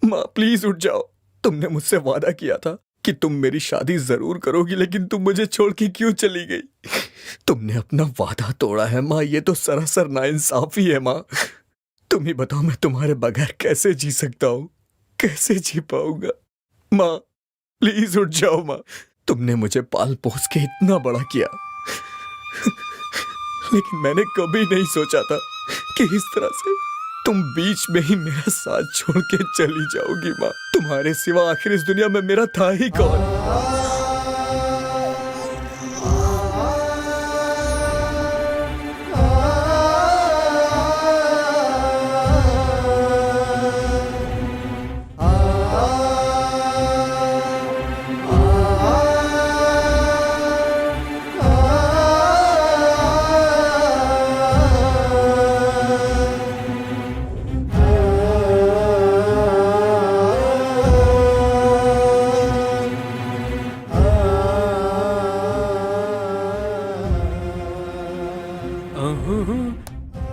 माँ, प्लीज उठ जाओ। तुमने मुझसे वादा किया था कि तुम मेरी शादी जरूर करोगी, लेकिन तुम मुझे छोड़ के क्यों चली गई? तुमने अपना वादा तोड़ा है माँ, ये तो सरासर नाइंसाफी है माँ। तुम ही बताओ, मैं तुम्हारे बगैर कैसे जी सकता हूँ, कैसे जी पाऊंगा? माँ, प्लीज उठ जाओ माँ। तुमने मुझे पाल पोस के इतना बड़ा किया, लेकिन मैंने कभी नहीं सोचा था कि इस तरह से तुम बीच में ही मेरा साथ छोड़ के चली जाओगी माँ। तुम्हारे सिवा आखिर इस दुनिया में मेरा था ही कौन।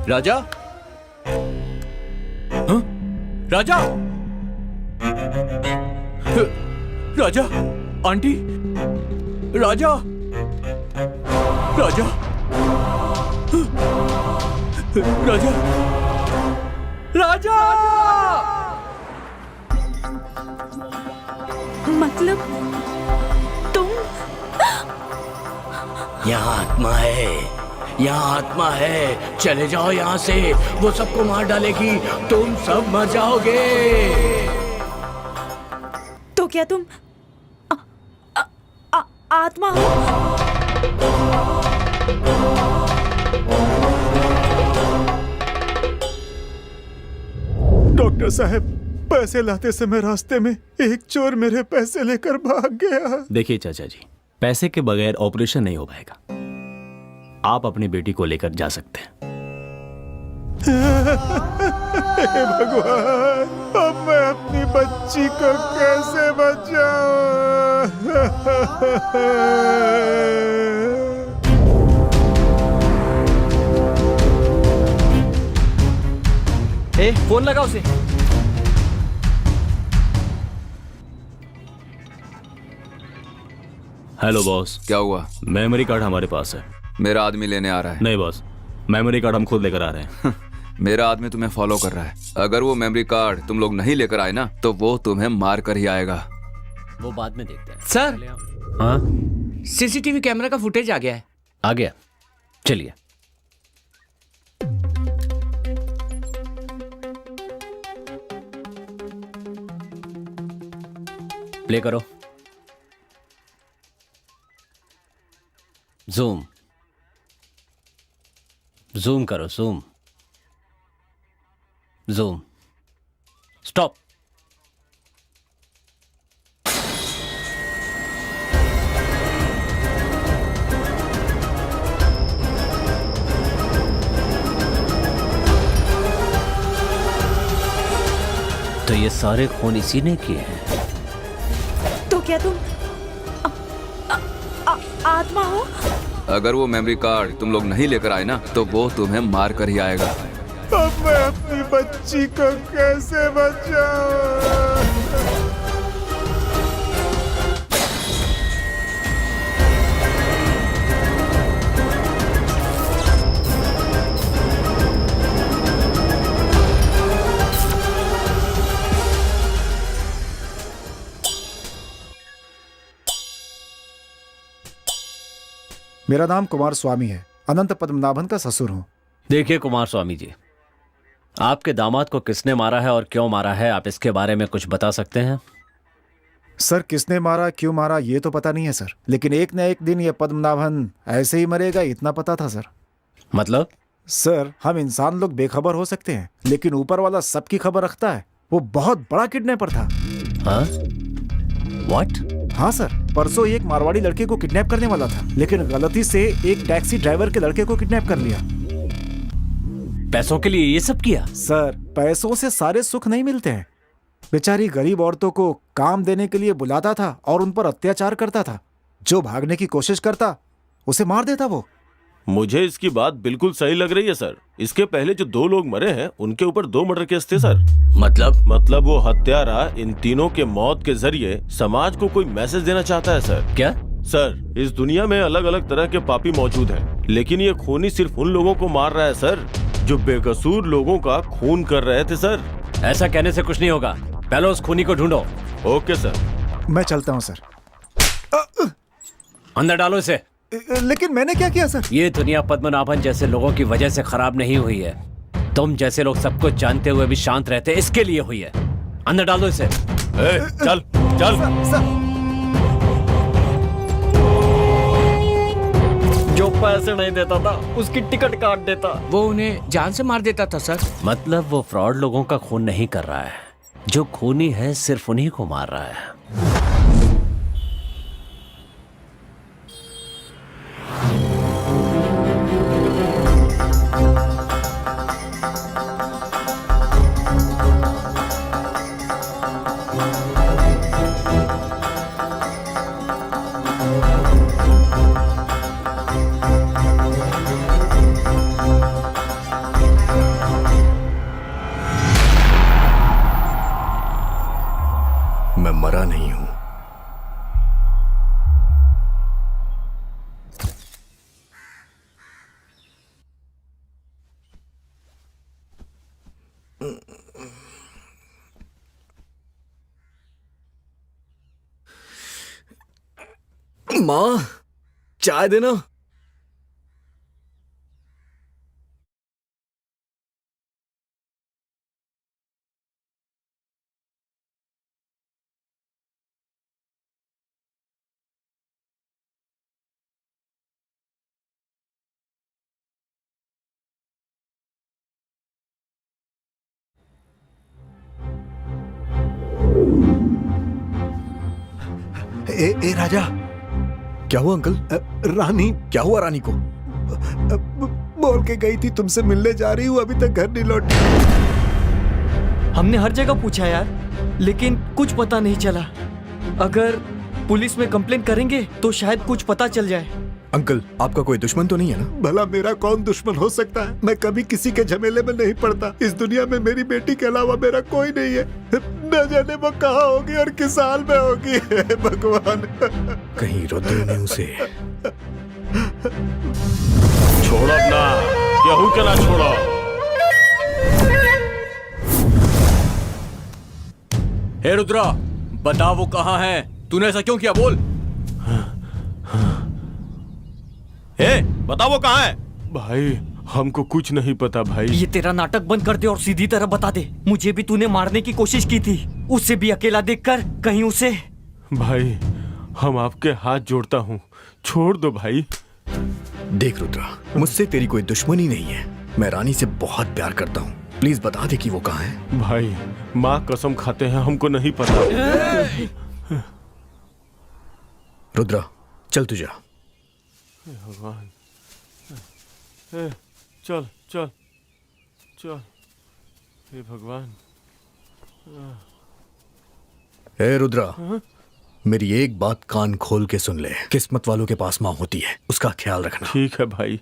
राजा, हाँ? राजा, राजा, आंटी, राजा, राजा, राजा, राजा। मतलब तुम? यहाँ आत्मा है, यहाँ आत्मा है। चले जाओ यहाँ से, वो सबको मार डालेगी, तुम सब मर जाओगे। तो क्या तुम आत्मा हो? डॉक्टर साहब, पैसे लाते समय रास्ते में एक चोर मेरे पैसे लेकर भाग गया। देखिए चाचा जी, पैसे के बगैर ऑपरेशन नहीं हो पाएगा। आप अपनी बेटी को लेकर जा सकते हैं। हे भगवान, अब मैं अपनी बच्ची को कैसे बचाऊं? फोन लगा उसे। Hello boss. क्या हुआ? मेमोरी कार्ड हमारे पास है। मेरा आदमी लेने आ रहा है। नहीं बॉस, मेमोरी कार्ड हम खुद लेकर आ रहे हैं। मेरा आदमी तुम्हें फॉलो कर रहा है। अगर वो मेमोरी कार्ड तुम लोग नहीं लेकर आए ना, तो वो तुम्हें मार कर ही आएगा। वो बाद में देखते हैं। सर, हाँ, सीसीटीवी कैमरा का फुटेज आ गया है। आ गया, चलिए। प्ले करो। जूम जूम करो, जूम जूम। स्टॉप। तो ये सारे खून इसी ने किए हैं। तो क्या तुम आत्मा हो? अगर वो मेमोरी कार्ड तुम लोग नहीं लेकर आए ना, तो वो तुम्हें मार कर ही आएगा। अब मैं अपनी बच्ची को कैसे बचाऊं? मेरा नाम कुमार स्वामी है, अनंत पद्मनाभन का ससुर हूँ। देखिए कुमार स्वामी जी, आपके दामाद को किसने मारा है और क्यों मारा है, आप इसके बारे में कुछ बता सकते हैं? सर, किसने मारा, क्यों मारा, ये तो पता नहीं है सर, लेकिन एक न एक दिन ये पद्मनाभन ऐसे ही मरेगा, इतना पता था सर। मतलब? सर, हम इंसान लोग बेखबर हो सकते हैं, लेकिन ऊपर वाला सबकी खबर रखता है। वो बहुत बड़ा किडनैपर था। हाँ? What? हाँ सर, परसों एक मारवाड़ी लड़के को किडनैप करने वाला था, लेकिन गलती से एक टैक्सी ड्राइवर के लड़के को किडनैप कर लिया। पैसों के लिए ये सब किया? सर, पैसों से सारे सुख नहीं मिलते हैं। बेचारी गरीब औरतों को काम देने के लिए बुलाता था और उन पर अत्याचार करता था। जो भागने की कोशिश करता उसे मार देता वो। मुझे इसकी बात बिल्कुल सही लग रही है सर। इसके पहले जो 2 लोग मरे हैं उनके ऊपर 2 मर्डर केस थे सर। मतलब वो हत्यारा इन तीनों के मौत के जरिए समाज को कोई मैसेज देना चाहता है सर। क्या? सर, इस दुनिया में अलग अलग तरह के पापी मौजूद हैं, लेकिन ये खूनी सिर्फ उन लोगों को मार रहा है सर जो बेकसूर लोगों का खून कर रहे थे सर। ऐसा कहने से कुछ नहीं होगा, पहले उस खूनी को ढूंढो। Okay sir. मैं चलता हूँ सर। अंदर डालो इसे। लेकिन मैंने क्या किया सर? ये दुनिया पद्मनाभन जैसे लोगों की वजह से खराब नहीं हुई है। तुम जैसे लोग सब कुछ जानते हुए भी शांत रहते इसके लिए हुई है। अंदर डाल दो इसे। चल चल। जो पैसे नहीं देता था उसकी टिकट काट देता। वो उन्हें जान से मार देता था सर। मतलब वो फ्रॉड लोगों का खून नहीं कर रहा है, जो खूनी है सिर्फ उन्हीं को मार रहा है। मैं मरा नहीं हूं। माँ, चाय देना। ए राजा, क्या हुआ अंकल? रानी क्या हुआ रानी को? बोल के गई थी तुमसे मिलने जा रही हूँ, अभी तक घर नहीं लौटी। हमने हर जगह पूछा यार, लेकिन कुछ पता नहीं चला। अगर पुलिस में कंप्लेन करेंगे तो शायद कुछ पता चल जाए। अंकल, आपका कोई दुश्मन तो नहीं है ना? भला मेरा कौन दुश्मन हो सकता है? मैं कभी किसी के झमेले में नहीं पड़ता। इस दुनिया में मेरी बेटी के अलावा मेरा कोई नहीं है। न जाने वो कहाँ होगी और किस हाल में होगी। भगवान, कहीं रुद्र ने उसे छोड़ो अपना, केहू के ना छोड़ो। हे रुद्रा, बता वो कहाँ है? तूने ऐसा क्यों किया? बोल। ए, बता वो कहाँ है? भाई हमको कुछ नहीं पता भाई। ये तेरा नाटक बंद कर दे और सीधी तरह बता दे। मुझे भी तूने मारने की कोशिश की थी, उससे भी अकेला देखकर कहीं उसे। भाई हम आपके हाथ जोड़ता हूँ, छोड़ दो भाई। देख रुद्रा, मुझसे तेरी कोई दुश्मनी नहीं है। मैं रानी से बहुत प्यार करता हूँ। प्लीज बता दे कि वो कहाँ है। भाई माँ कसम खाते हैं, हमको नहीं पता। रुद्रा चल तू जा। भगवान, चल चल चल। हे भगवान। ए रुद्रा, मेरी एक बात कान खोल के सुन ले। किस्मत वालों के पास माँ होती है, उसका ख्याल रखना। ठीक है भाई।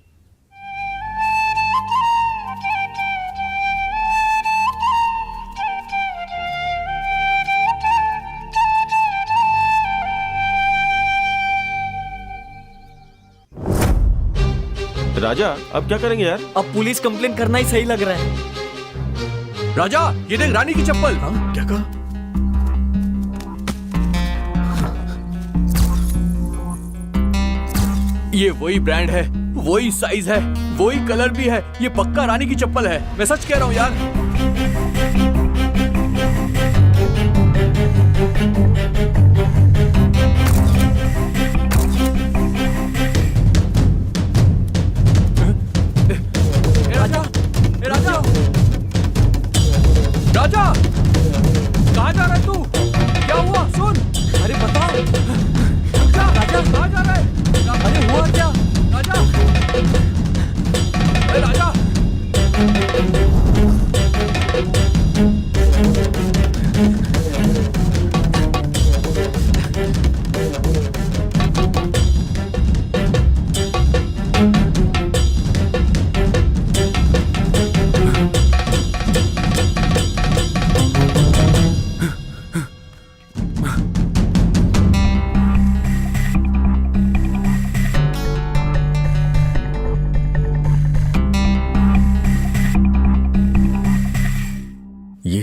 राजा अब क्या करेंगे यार? अब पुलिस कंप्लेन करना ही सही लग रहा है। राजा, ये देख रानी की चप्पल। क्या कहा? ये वही ब्रांड है, वही साइज है, वही कलर भी है। ये पक्का रानी की चप्पल है, मैं सच कह रहा हूँ यार। राजा, कहाँ जा रहा है तू? क्या हुआ? सुन। अरे बता। राजा, कहाँ जा रहा है? अरे हुआ क्या? राजा, अरे राजा।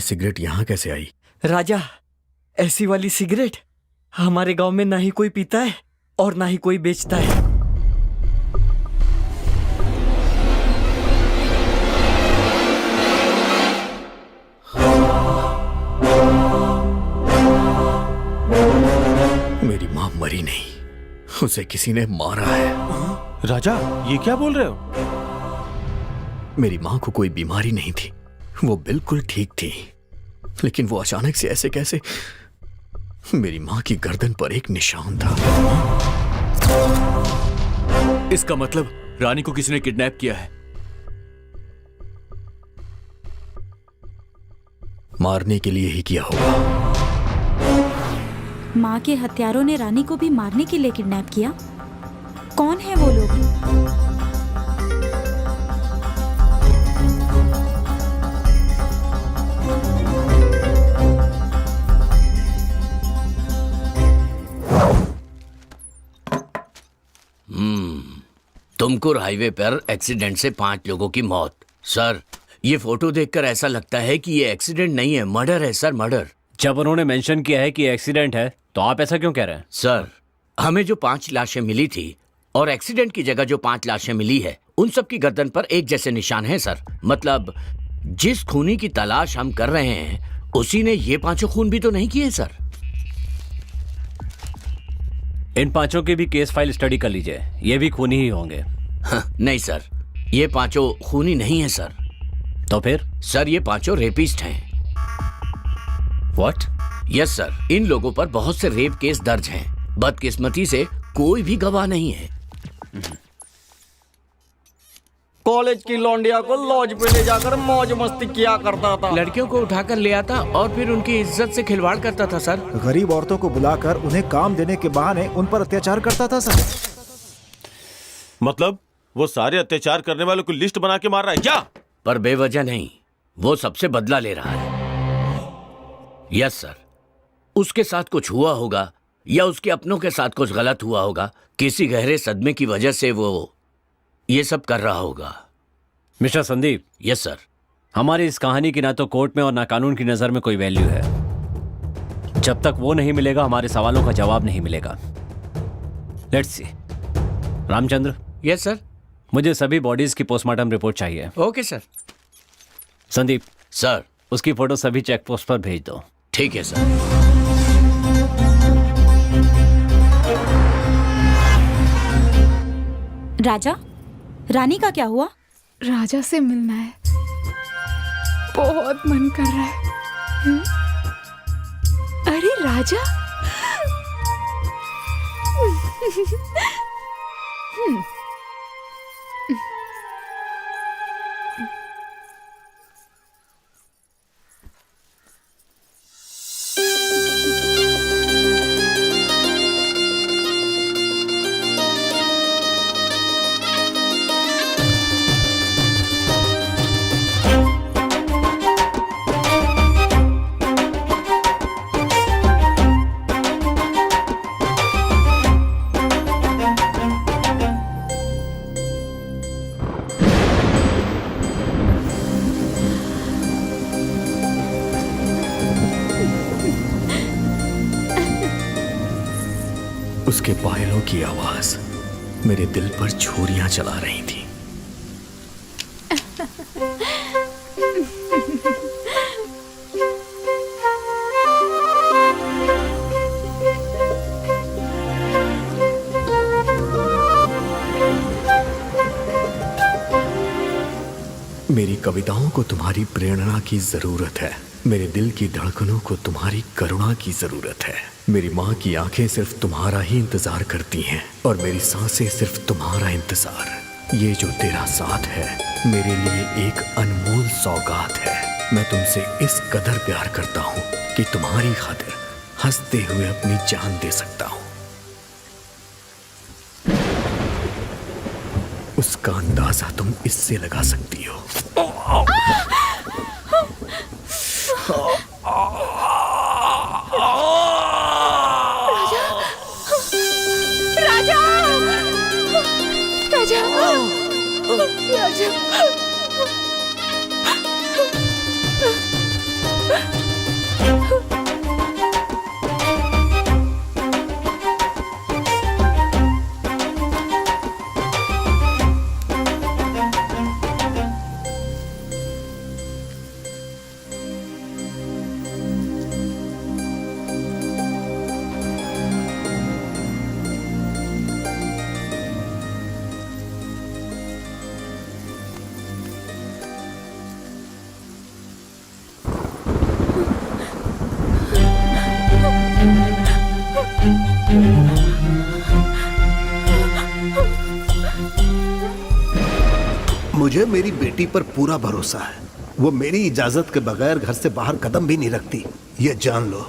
सिगरेट यहाँ कैसे आई? राजा, ऐसी वाली सिगरेट हमारे गांव में ना ही कोई पीता है और ना ही कोई बेचता है। उसे किसी ने मारा है। राजा, ये क्या बोल रहे हो? मेरी माँ को कोई बीमारी नहीं थी, वो बिल्कुल ठीक थी, लेकिन वो अचानक से ऐसे कैसे? मेरी माँ की गर्दन पर एक निशान था। इसका मतलब रानी को किसी ने किडनैप किया है। मारने के लिए ही किया होगा। माँ के हत्यारों ने रानी को भी मारने के लिए किडनैप किया। कौन है वो लोग? तुमकुर हाईवे पर एक्सीडेंट से 5 लोगों की मौत। सर, ये फोटो देखकर ऐसा लगता है कि ये एक्सीडेंट नहीं है, मर्डर है सर, मर्डर। जब उन्होंने मेंशन किया है कि एक्सीडेंट है, तो आप ऐसा क्यों कह रहे हैं? सर, हमें जो 5 लाशें मिली थी और एक्सीडेंट की जगह जो 5 लाशें मिली है, उन सब की गर्दन पर एक जैसे निशान हैं सर। मतलब जिस खूनी की तलाश हम कर रहे हैं, उसी ने ये 5 खून भी तो नहीं किए सर। इन 5 की भी केस फाइल स्टडी कर लीजिए, ये भी खूनी ही होंगे। नहीं सर, ये 5 खूनी नहीं है सर। तो फिर? सर, ये 5 रेपिस्ट हैं। व्हाट? यस सर, इन लोगों पर बहुत से रेप केस दर्ज हैं। बदकिस्मती से कोई भी गवाह नहीं है। कॉलेज की लौंडिया को लॉज पे ले जाकर मौज मस्ती किया करता था। लड़कियों को उठाकर ले आता और फिर उनकी इज्जत से खिलवाड़ करता था सर। गरीब औरतों को बुलाकर उन्हें काम देने के बहाने उन पर अत्याचार करता था सर। मतलब वो सारे अत्याचार करने वालों को लिस्ट बना के मार रहा है क्या? पर बेवजह नहीं, वो सबसे बदला ले रहा है। यस सर, उसके साथ कुछ हुआ होगा या उसके अपनों के साथ कुछ गलत हुआ होगा। किसी गहरे सदमे की वजह से वो ये सब कर रहा होगा। मिस्टर संदीप। Yes sir. हमारी इस कहानी की ना तो कोर्ट में और ना कानून की नजर में कोई वैल्यू है। जब तक वो नहीं मिलेगा, हमारे सवालों का जवाब नहीं मिलेगा। Let's see. Ramchandra. Yes sir. मुझे सभी बॉडीज की पोस्टमार्टम रिपोर्ट चाहिए। Okay sir. संदीप। सर। उसकी फोटो सभी चेक पोस्ट पर भेज दो। ठीक है सर। राजा, रानी का क्या हुआ? राजा से मिलना है, बहुत मन कर रहा है। अरे राजा। उसके पायलों की आवाज मेरे दिल पर छुरियां चला रही थी। मेरी कविताओं को तुम्हारी प्रेरणा की जरूरत है। मेरे दिल की धड़कनों को तुम्हारी करुणा की जरूरत है। मेरी माँ की आंखें सिर्फ तुम्हारा ही इंतजार करती हैं और मेरी सांसें सिर्फ तुम्हारा इंतजार। ये जो तेरा साथ है मेरे लिए एक अनमोल सौगात है। मैं तुमसे इस कदर प्यार करता हूँ कि तुम्हारी खातिर हंसते हुए अपनी जान दे सकता हूँ। उसका अंदाजा तुम इससे लगा सकती हो। राजा, राजा, राजा, मुझे मेरी बेटी पर पूरा भरोसा है। वो मेरी इजाजत के बगैर घर से बाहर कदम भी नहीं रखती, ये जान लो।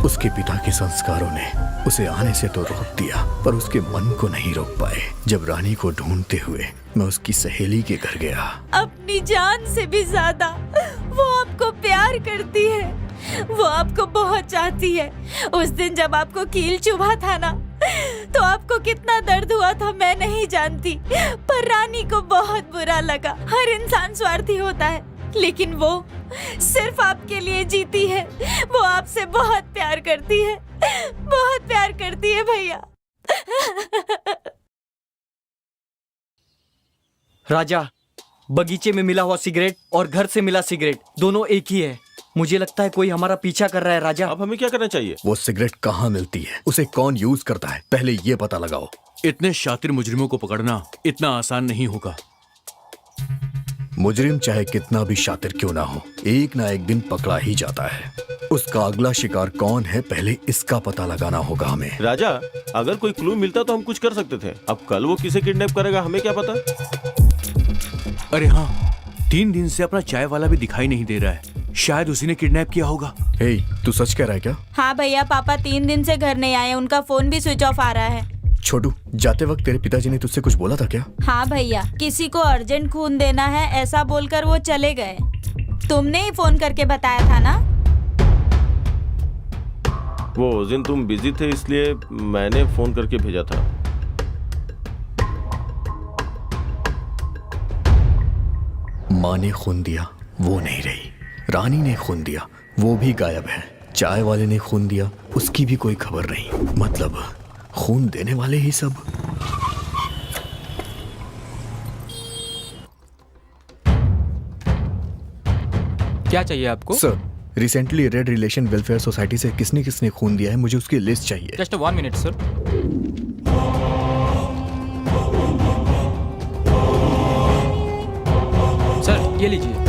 उसके पिता के संस्कारों ने उसे आने से तो रोक दिया, पर उसके मन को नहीं रोक पाए। जब रानी को ढूंढते हुए मैं उसकी सहेली के घर गया। अपनी जान से भी ज्यादा वो आपको प्यार करती है, वो आपको बहुत चाहती है। उस दिन जब आपको कील चुभा था ना, तो आपको कितना दर्द हुआ था मैं नहीं जानती, पर रानी को बहुत बुरा लगा। हर इंसान स्वार्थी होता है, लेकिन वो सिर्फ आपके लिए जीती है। वो आपसे बहुत प्यार करती है, बहुत प्यार करती है भैया। राजा, बगीचे में मिला हुआ सिगरेट और घर से मिला सिगरेट दोनों एक ही है। मुझे लगता है कोई हमारा पीछा कर रहा है। राजा, अब हमें क्या करना चाहिए? वो सिगरेट कहाँ मिलती है, उसे कौन यूज करता है, पहले ये पता लगाओ। इतने शातिर मुजरिमों को पकड़ना इतना आसान नहीं होगा। मुजरिम चाहे कितना भी शातिर क्यों ना हो, एक ना एक दिन पकड़ा ही जाता है। उसका अगला शिकार कौन है, पहले इसका पता लगाना होगा हमें। राजा, अगर कोई क्लू मिलता तो हम कुछ कर सकते थे। अब कल वो किसे किडनैप करेगा हमें क्या पता। अरे हाँ, 3 दिन से अपना चाय वाला भी दिखाई नहीं दे रहा है। शायद उसी ने किडनैप किया होगा। हे, तू सच कह रहा है क्या? हाँ भैया, पापा 3 दिन से घर नहीं आए, उनका फोन भी स्विच ऑफ आ रहा है। छोटू, जाते वक्त तेरे पिताजी ने तुझसे कुछ बोला था क्या? हाँ भैया, किसी को अर्जेंट खून देना है ऐसा बोलकर वो चले गए। तुमने ही फोन करके बताया था ना? वो उस दिन तुम बिजी थे इसलिए मैंने फोन करके भेजा था। माँ ने खून दिया, वो नहीं रही। रानी ने खून दिया, वो भी गायब है। चाय वाले ने खून दिया, उसकी भी कोई खबर नहीं। मतलब खून देने वाले ही सब। क्या चाहिए आपको? Sir, recently red relation welfare society से किसने किसने खून दिया है, मुझे उसकी लिस्ट चाहिए। Just 1 minute sir. सर ये लीजिए।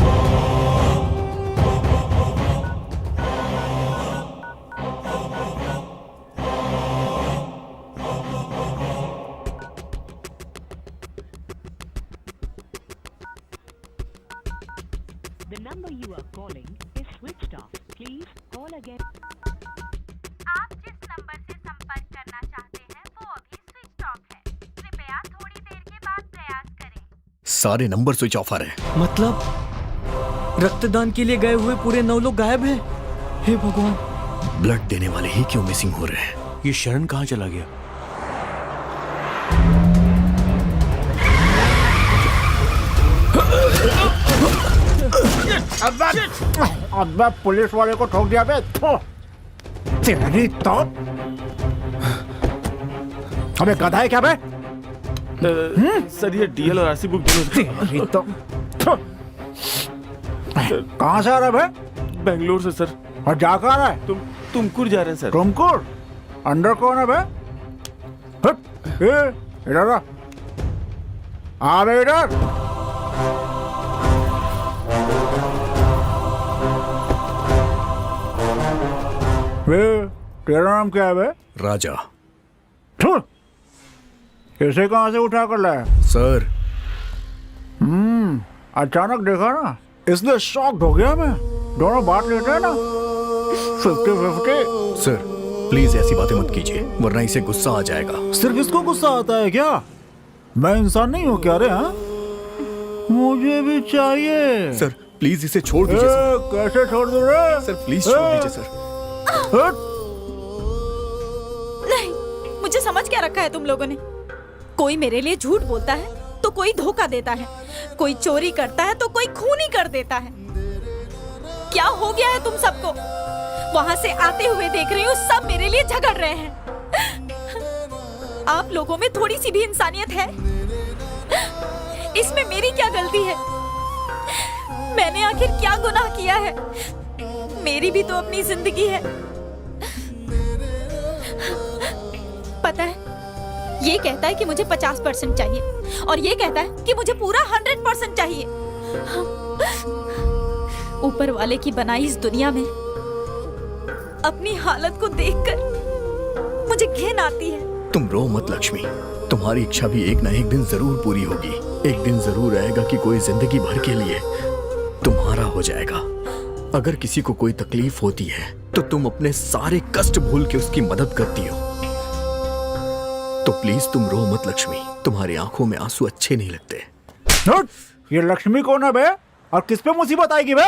The number you are calling is switched off. Please call again. आप जिस नंबर से संपर्क करना चाहते हैं वो अभी स्विच ऑफ है। कृपया थोड़ी देर के बाद प्रयास करें। सारे नंबर स्विच ऑफ आ रहे हैं। मतलब रक्तदान के लिए गए हुए पूरे 9 लोग गायब हैं। हे भगवान, ब्लड देने वाले ही क्यों मिसिंग हो रहे हैं? ये शरण कहाँ चला गया? अब्बा पुलिस वाले को ठोक दिया बे। तेरी तो अबे गधा है क्या बे? सर ये डीएल और आरसी बुक तेरी तो कहाँ से आ रहा है बे? बेंगलोर से सर। और जा कहाँ रहा है? तुमकुर जा रहे हैं सर। तुमकुर? अंडर कौन है बे? इधर आ बे, इधर। तेरा नाम क्या है बे? राजा। इसे कहाँ से उठा कर लाया? सर। अचानक देखा ना, इसलिए शॉक्ड हो गया मैं। दोनों बात लेते हैं ना 50-50। सर प्लीज ऐसी बातें मत कीजिए, वरना इसे गुस्सा आ जाएगा। सिर्फ इसको गुस्सा आता है क्या? मैं इंसान नहीं हूँ क्या रे? हाँ, मुझे भी चाहिए। सर प्लीज इसे छोड़ दीजिए। कैसे छोड़ दूँ रे? सर प्लीज छोड़ दीजिए सर। नहीं, मुझे समझ क्या रखा है तुम लोगों ने? कोई मेरे लिए झूठ बोलता है तो कोई धोखा देता है, कोई चोरी करता है तो कोई खून ही कर देता है। क्या हो गया है तुम सबको? वहां से आते हुए देख रही हूँ सब मेरे लिए झगड़ रहे हैं। आप लोगों में थोड़ी सी भी इंसानियत है? इसमें मेरी क्या गलती है? मैंने आखिर क्या गुनाह किया है? मेरी भी तो अपनी जिंदगी है। पता है, ये कहता है कि मुझे 50% चाहिए और ये कहता है कि मुझे पूरा 100% चाहिए। ऊपर वाले की बनाई इस दुनिया में अपनी हालत को देखकर मुझे घिन आती है। तुम रो मत लक्ष्मी, तुम्हारी इच्छा भी एक ना एक दिन जरूर पूरी होगी। एक दिन जरूर आएगा कि कोई जिंदगी भर के लिए तुम्हारा हो जाएगा। अगर किसी को कोई तकलीफ होती है तो तुम अपने सारे कष्ट भूल के उसकी मदद करती हो। तो प्लीज तुम रो मत लक्ष्मी, तुम्हारी आंखों में आंसू अच्छे नहीं लगते। ये लक्ष्मी कौन है बे? और किस पे मुसीबत आएगी बे?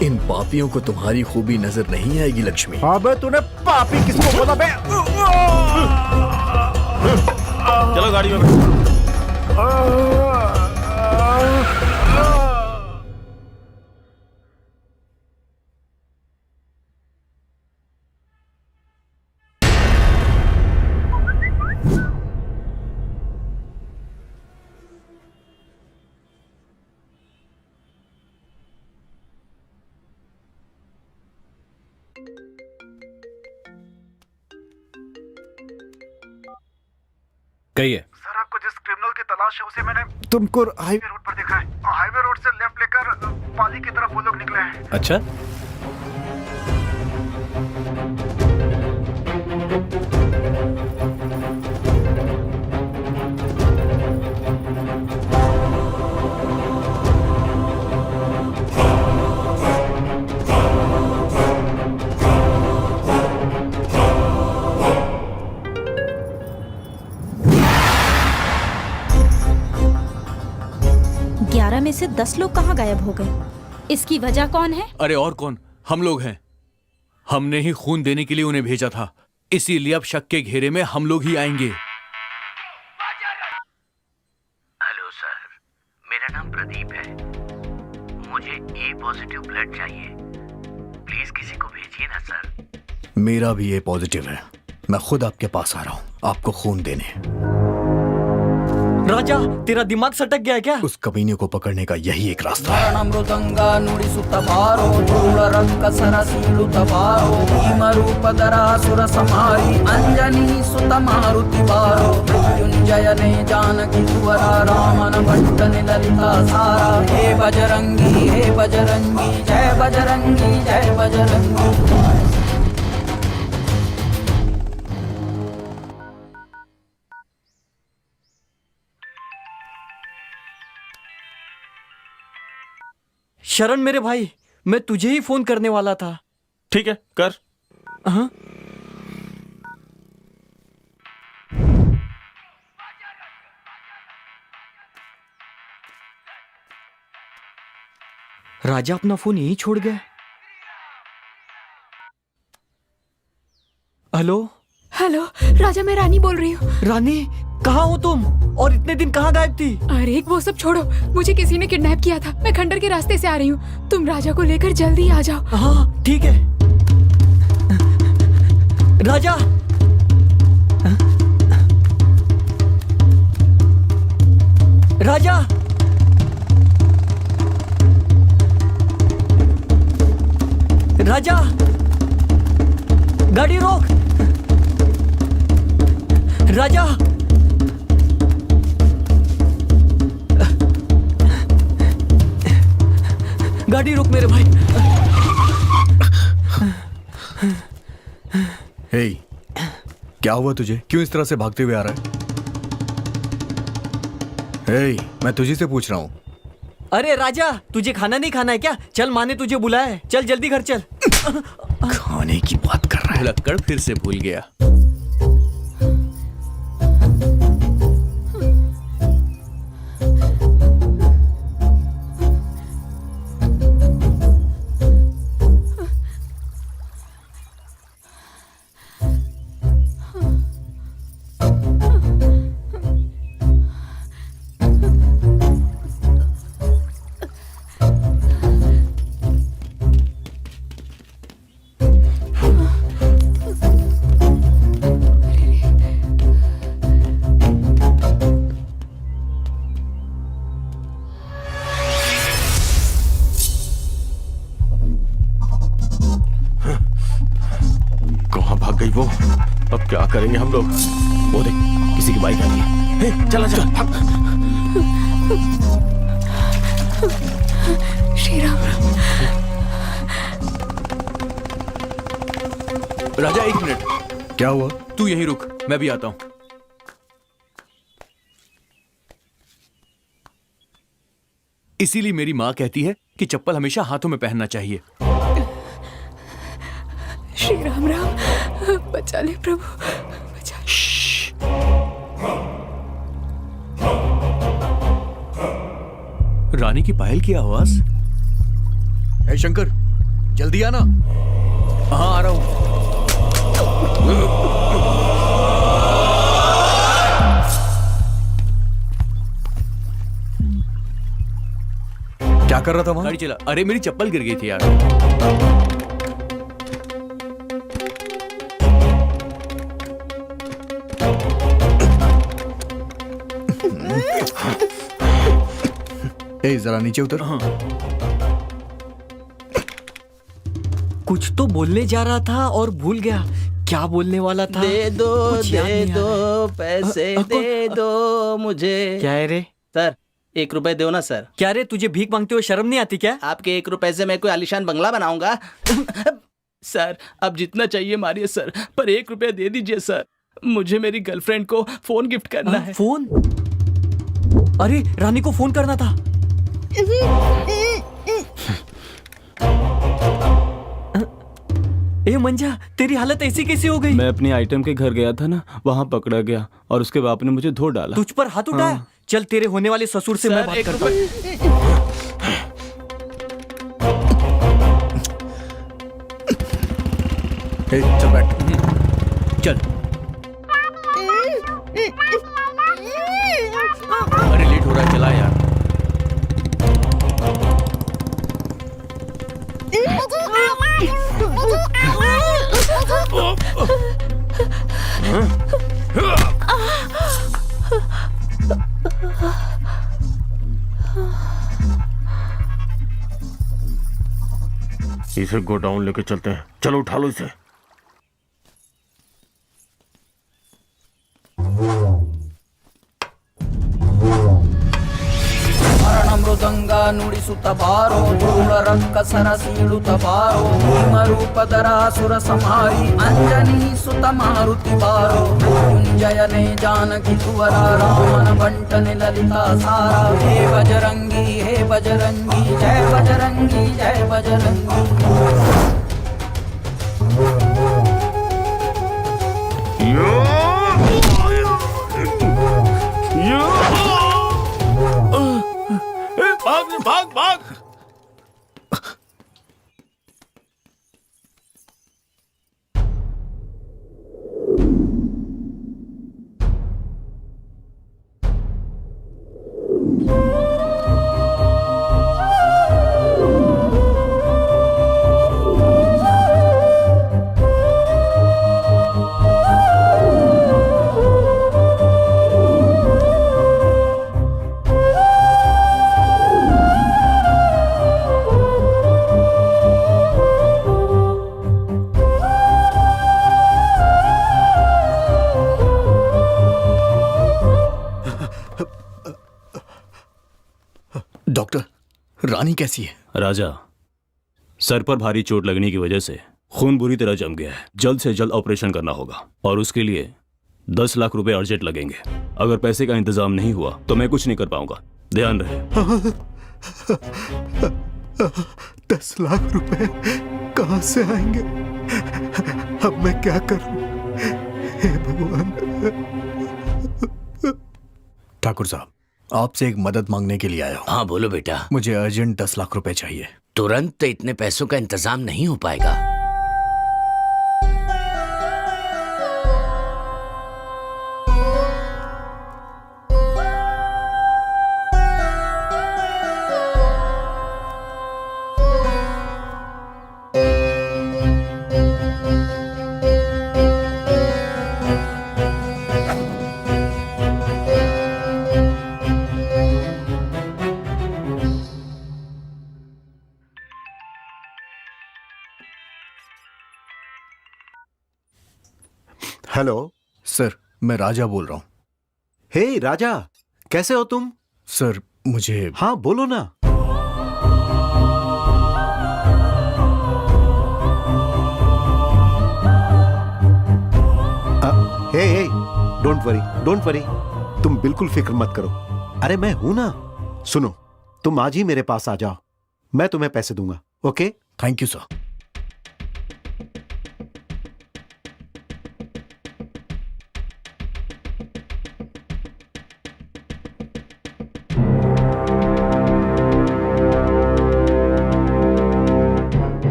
इन पापियों को तुम्हारी खूबी नजर नहीं आएगी लक्ष्मी। अबे तूने पापी किसको बोला बे? चलो गाड़ी में बैठो। कहिए। सर आपको जिस क्रिमिनल की तलाश है उसे मैंने तुमको हाईवे रोड पर देखा है। हाईवे रोड से लेफ्ट लेकर पाली की तरफ वो लोग निकले हैं। अच्छा, में से 10 लोग कहाँ गायब हो गए? इसकी वजह कौन है? अरे और कौन, हम लोग हैं। हमने ही खून देने के लिए उन्हें भेजा था, इसीलिए अब शक के घेरे में हम लोग ही आएंगे। हेलो सर, मेरा नाम प्रदीप है। मुझे ए पॉजिटिव ब्लड चाहिए, प्लीज किसी को भेजिए ना सर। मेरा भी ए पॉजिटिव है, मैं खुद आपके पास आ रहा हूँ आपको खून देने। राजा, तेरा दिमाग सटक गया है क्या? उस कमीने को पकड़ने का यही एक रास्ता है। मृदंगा नुडिसुत बारो धूल रंग सरसीलुत बारो भीम रूप दरासुर समारी अंजनी सुत मारुति बारो मृत्युंजय ने जानकी सुवरा रामन भट्ट ललिता सारा। हे बजरंगी जय बजरंगी जय बजरंगी। शरण मेरे भाई, मैं तुझे ही फोन करने वाला था। ठीक है, कर। हाँ? राजा अपना फोन यहीं छोड़ गया। हेलो हेलो, राजा मैं रानी बोल रही हूँ। रानी, कहाँ हो तुम? और इतने दिन कहाँ गायब थी? अरे वो सब छोड़ो, मुझे किसी ने किडनैप किया था। मैं खंडर के रास्ते से आ रही हूँ, तुम राजा को लेकर जल्दी आ जाओ। हाँ ठीक है। राजा, राजा, राजा, गाड़ी रोक। राजा, गाड़ी रोक मेरे भाई। हे, क्या हुआ तुझे? क्यों इस तरह से भागते हुए आ रहा है? हे, मैं तुझे से पूछ रहा हूँ। अरे राजा, तुझे खाना नहीं खाना है क्या? चल, माँ ने तुझे बुलाया है, चल जल्दी घर चल। खाने की बात कर रहा है। भुलक्कड़ फिर से भूल गया। क्या करेंगे हम लोग? वो देख, किसी की बाइक आ रही है। हे, चला चल, भाग। श्री राम। राजा, 1 मिनट। क्या हुआ? तू यहीं रुक, मैं भी आता हूं। इसीलिए मेरी माँ कहती है कि चप्पल हमेशा हाथों में पहनना चाहिए। श्री राम राम, बचा ले प्रभु, बचा ले। रानी की पायल की आवाज। ए शंकर, जल्दी आना। हाँ, आ रहा हूं। क्या कर रहा था वहां? गाड़ी चला। अरे मेरी चप्पल गिर गई थी यार। ए जरा नीचे उतर। कुछ तो बोलने जा रहा था और भूल गया। क्या बोलने वाला था? दे दो, कुछ याद दे नहीं आ दो, रहा। पैसे दे दो मुझे। क्या है रे? सर, 1 रुपए दो ना सर। क्या रे, तुझे भीख मांगते हुए शर्म नहीं आती क्या? आपके 1 रुपए से मैं कोई आलीशान बंगला बनाऊंगा? सर, अब जितना चाहिए मारिए सर, पर 1 रुपया दे दीजिए सर। मुझे मेरी गर्लफ्रेंड को फोन गिफ्ट करना है। फोन? अरे रानी को फोन करना था। ए मंजा, तेरी हालत ऐसी कैसे हो गई? मैं अपनी आइटम के घर गया था ना, वहाँ पकड़ा गया और उसके बाप ने मुझे धो डाला। तुझ पर हाथ उठाया? हाँ। चल तेरे होने वाले ससुर से मैं बात करता हूँ। चल बैठ। चल। अरे लेट हो रहा है, चला यार। इसे गोडाउन लेके चलते हैं। चलो उठा लो इसे। मृदंगा नुडिसुत बारो धूल रंग सरसीलुत बारो भीमरूपधरासुर संहारी अंजनी सुत मारुति बारो मृत्युंजय ने जानकी तुवरा रामन बंटन ललिता सारा हे बजरंगी जय बजरंगी जय बजरंगी। भाग भाग। डॉक्टर, रानी कैसी है? राजा, सर पर भारी चोट लगने की वजह से खून बुरी तरह जम गया है। जल्द से जल्द ऑपरेशन करना होगा और उसके लिए 10 लाख रुपए अर्जेंट लगेंगे। अगर पैसे का इंतजाम नहीं हुआ तो मैं कुछ नहीं कर पाऊंगा। ध्यान रहे। 10 लाख रुपए कहाँ से आएंगे? अब मैं क्या करूं? हे भगवान। ठाकुर साहब, आपसे एक मदद मांगने के लिए आया हूं। हाँ बोलो बेटा। मुझे अर्जेंट 10 लाख रुपए चाहिए। तुरंत इतने पैसों का इंतजाम नहीं हो पाएगा। हेलो सर, मैं राजा बोल रहा हूँ। हे राजा, कैसे हो तुम? सर मुझे... हाँ बोलो ना। हे डोंट वरी, तुम बिल्कुल फिक्र मत करो। अरे मैं हूं ना। सुनो, तुम आज ही मेरे पास आ जाओ, मैं तुम्हें पैसे दूंगा। ओके? Thank you sir.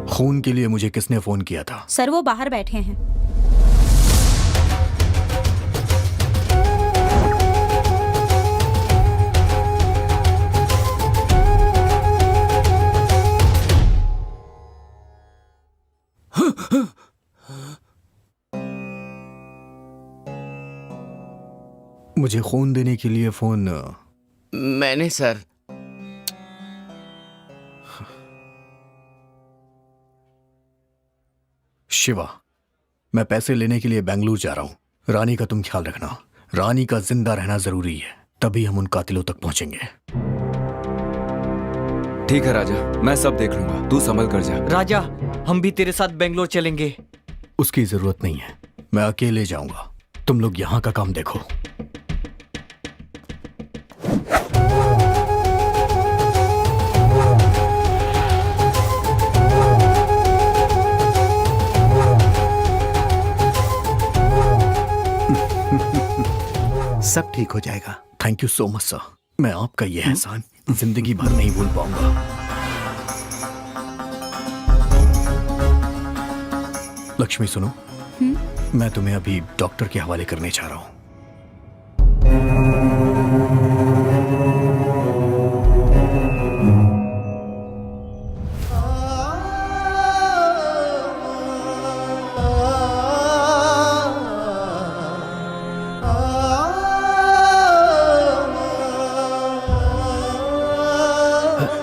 खून के लिए मुझे किसने फोन किया था? सर वो बाहर बैठे हैं। मुझे खून देने के लिए फोन... मैंने सर। शिवा, मैं पैसे लेने के लिए बेंगलुरु जा रहा हूं। रानी का तुम ख्याल रखना। रानी का जिंदा रहना जरूरी है, तभी हम उन कातिलों तक पहुंचेंगे। ठीक है राजा, मैं सब देख लूंगा, तू संभल कर जा। राजा, हम भी तेरे साथ बेंगलोर चलेंगे। उसकी जरूरत नहीं है, मैं अकेले जाऊंगा। तुम लोग यहां का काम देखो। सब ठीक हो जाएगा। Thank you so much sir. मैं आपका ये एहसान जिंदगी भर नहीं भूल पाऊंगा। लक्ष्मी सुनो, मैं तुम्हें अभी डॉक्टर के हवाले करने जा रहा हूं।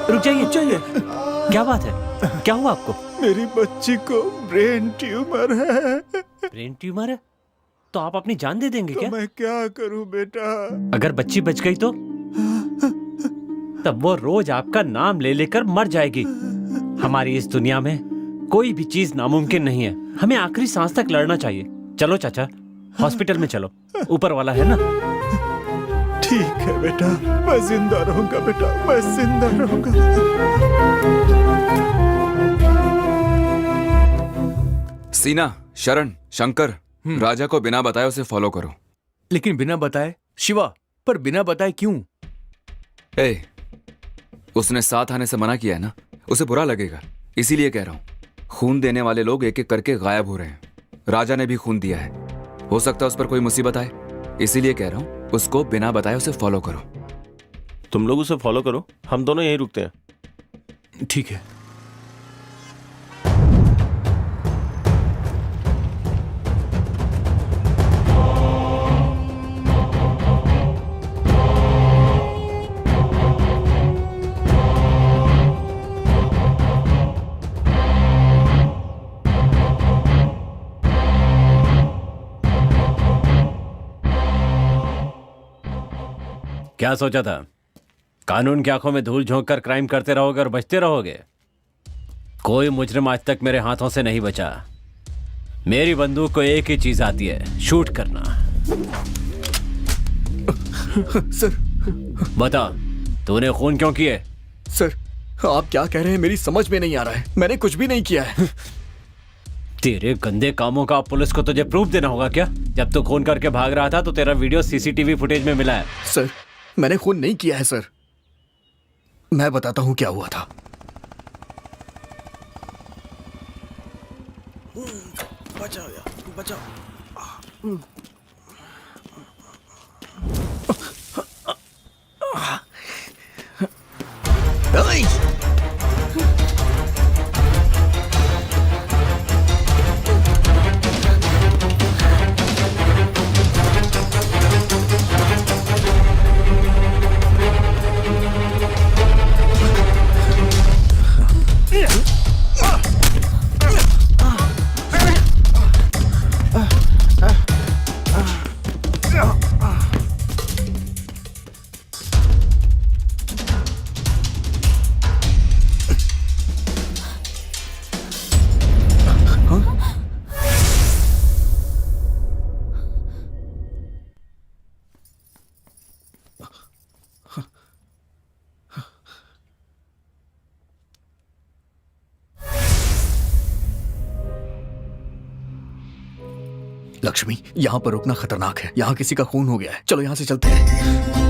रुक जाइए। क्या बात है? क्या हुआ आपको? मेरी बच्ची को ब्रेन ट्यूमर है। ब्रेन ट्यूमर है? तो आप अपनी जान दे देंगे क्या? मैं क्या करूं बेटा? अगर बच्ची बच गई तो? तब वो रोज आपका नाम ले लेकर मर जाएगी। हमारी इस दुनिया में कोई भी चीज नामुमकिन नहीं है। हमें आखिरी सांस तक लड़ना चाहिए। चलो चाचा, हॉस्पिटल में चलो, ऊपर वाला है ना। ठीक है बेटा, मैं जिंदा रहूंगा बेटा, मैं जिंदा रहूंगा। सीना, शरण, शंकर, राजा को बिना बताए उसे फॉलो करो। लेकिन बिना बताए? शिवा, पर बिना बताए क्यों? उसने साथ आने से मना किया है ना, उसे बुरा लगेगा, इसीलिए कह रहा हूं। खून देने वाले लोग एक एक करके गायब हो रहे हैं। राजा ने भी खून दिया है, हो सकता है उस पर कोई मुसीबत आए, इसीलिए कह रहा हूं उसको बिना बताए उसे फॉलो करो। तुम लोग उसे फॉलो करो, हम दोनों यहीं रुकते हैं। ठीक है। क्या सोचा था? कानून की आंखों में धूल झोंक कर क्राइम करते रहोगे और बचते रहोगे? कोई मुजरिम आज तक मेरे हाथों से नहीं बचा। मेरी बंदूक को एक ही चीज आती है, शूट करना। सर, बता, तूने खून क्यों किए? सर, आप क्या कह रहे हैं मेरी समझ में नहीं आ रहा है। मैंने कुछ भी नहीं किया है। तेरे गंदे कामों का पुलिस को तुझे प्रूफ देना होगा क्या? जब तू खून करके भाग रहा था तो तेरा वीडियो सीसीटीवी फुटेज में मिला है। सर, मैंने खून नहीं किया है सर। मैं बताता हूं क्या हुआ था। बचाओ यार, बचाओ। लक्ष्मी, यहाँ पर रुकना खतरनाक है। यहाँ किसी का खून हो गया है। चलो यहाँ से चलते हैं।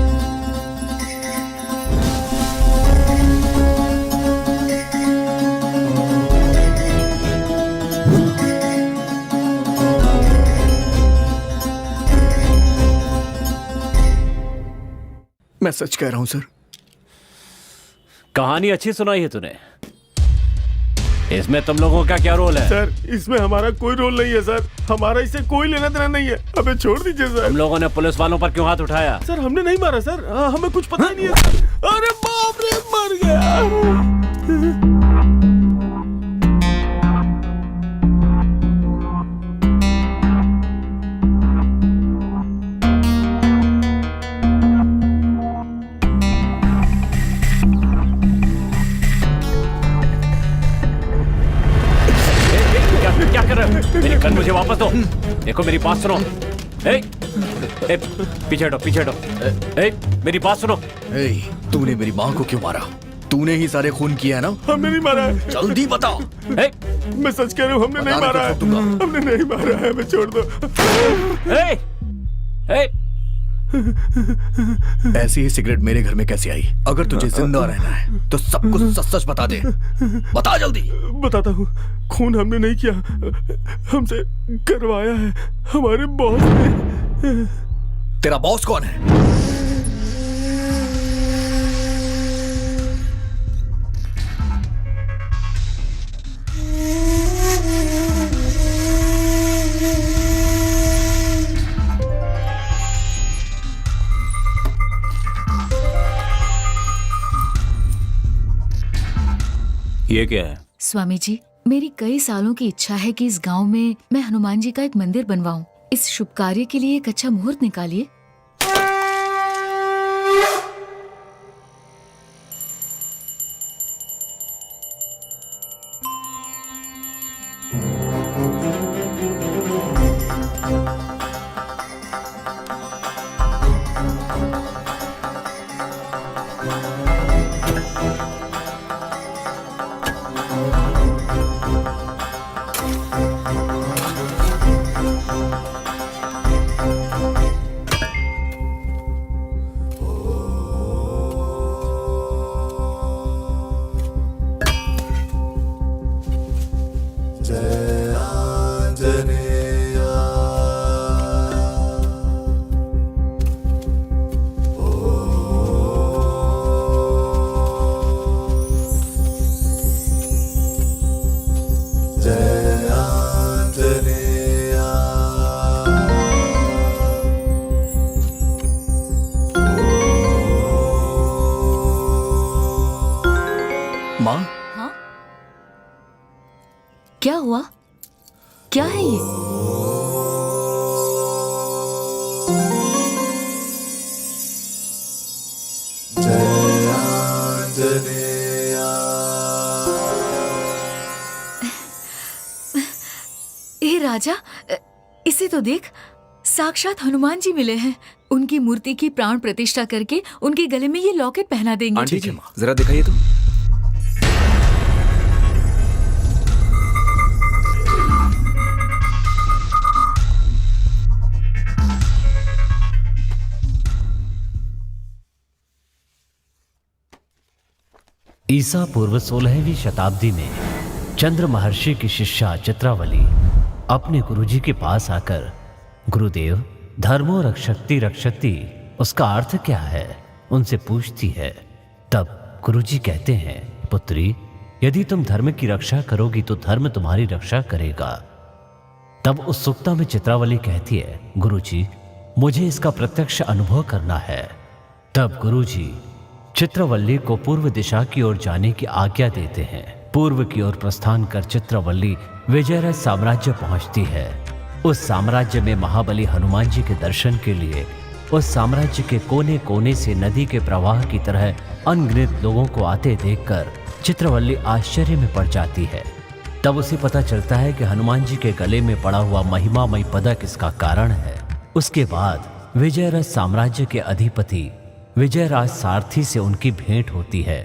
मैं सच कह रहा हूं सर। कहानी अच्छी सुनाई है तूने। इसमें तुम लोगों का क्या रोल है? सर, इसमें हमारा कोई रोल नहीं है सर। हमारा इससे कोई लेना देना नहीं है। हमें छोड़ दीजिए सर। तुम लोगों ने पुलिस वालों पर क्यों हाथ उठाया? सर, हमने नहीं मारा सर। हमें कुछ पता ही नहीं है सर। अरे बाप रे, मर गया। क्या कर रहे हो? मेरी गन मुझे वापस दो। देखो मेरी बात सुनो। ए, पीछे हटो, पीछे हटो। मेरी बात सुनो। तूने मेरी माँ को क्यों मारा? तूने ही सारे खून किया है ना? हमने नहीं मारा है। जल्दी बताओ। मैं सच कह रहा हूँ, हमने नहीं मारा है। हमने नहीं मारा है। हमें छोड़ दो। ऐसी ही सिगरेट मेरे घर में कैसे आई? अगर तुझे जिंदा रहना है तो सब कुछ सच सच बता दे। बता जल्दी। बताता हूँ। खून हमने नहीं किया, हमसे करवाया है हमारे बॉस ने। तेरा बॉस कौन है? ये क्या है? स्वामी जी, मेरी कई सालों की इच्छा है कि इस गांव में मैं हनुमान जी का एक मंदिर बनवाऊं। इस शुभ कार्य के लिए एक अच्छा मुहूर्त निकालिए। माँ, हाँ? क्या हुआ? क्या है ये? ए राजा, इसे तो देख, साक्षात हनुमान जी मिले हैं। उनकी मूर्ति की प्राण प्रतिष्ठा करके उनके गले में ये लॉकेट पहना देंगे। आंटी जी, जरा दिखाइए तो। ईसा पूर्व 16वीं शताब्दी में चंद्र महर्षि की शिष्या चित्रावली अपने गुरुजी के पास आकर, गुरुदेव, धर्मो रक्षति रक्षति उसका अर्थ क्या है, उनसे पूछती है। तब गुरुजी कहते हैं, पुत्री, यदि तुम धर्म की रक्षा करोगी तो धर्म तुम्हारी रक्षा करेगा। तब उत्सुकता में चित्रावली कहती है, गुरुजी, मुझे इसका प्रत्यक्ष अनुभव करना है। तब गुरुजी चित्रवल्ली को पूर्व दिशा की ओर जाने की आज्ञा देते हैं। पूर्व की ओर प्रस्थान कर चित्रवल्ली विजयराज साम्राज्य पहुंचती है। उस साम्राज्य में महाबली हनुमान जी के दर्शन के लिए उस साम्राज्य के कोने कोने से नदी के प्रवाह की तरह अनगिनत लोगों को आते देखकर चित्रवल्ली आश्चर्य में पड़ जाती है। तब उसे पता चलता है कि हनुमान जी के गले में पड़ा हुआ महिमामय पदक इसका कारण है। उसके बाद विजयराज साम्राज्य के अधिपति विजयराज सारथी से उनकी भेंट होती है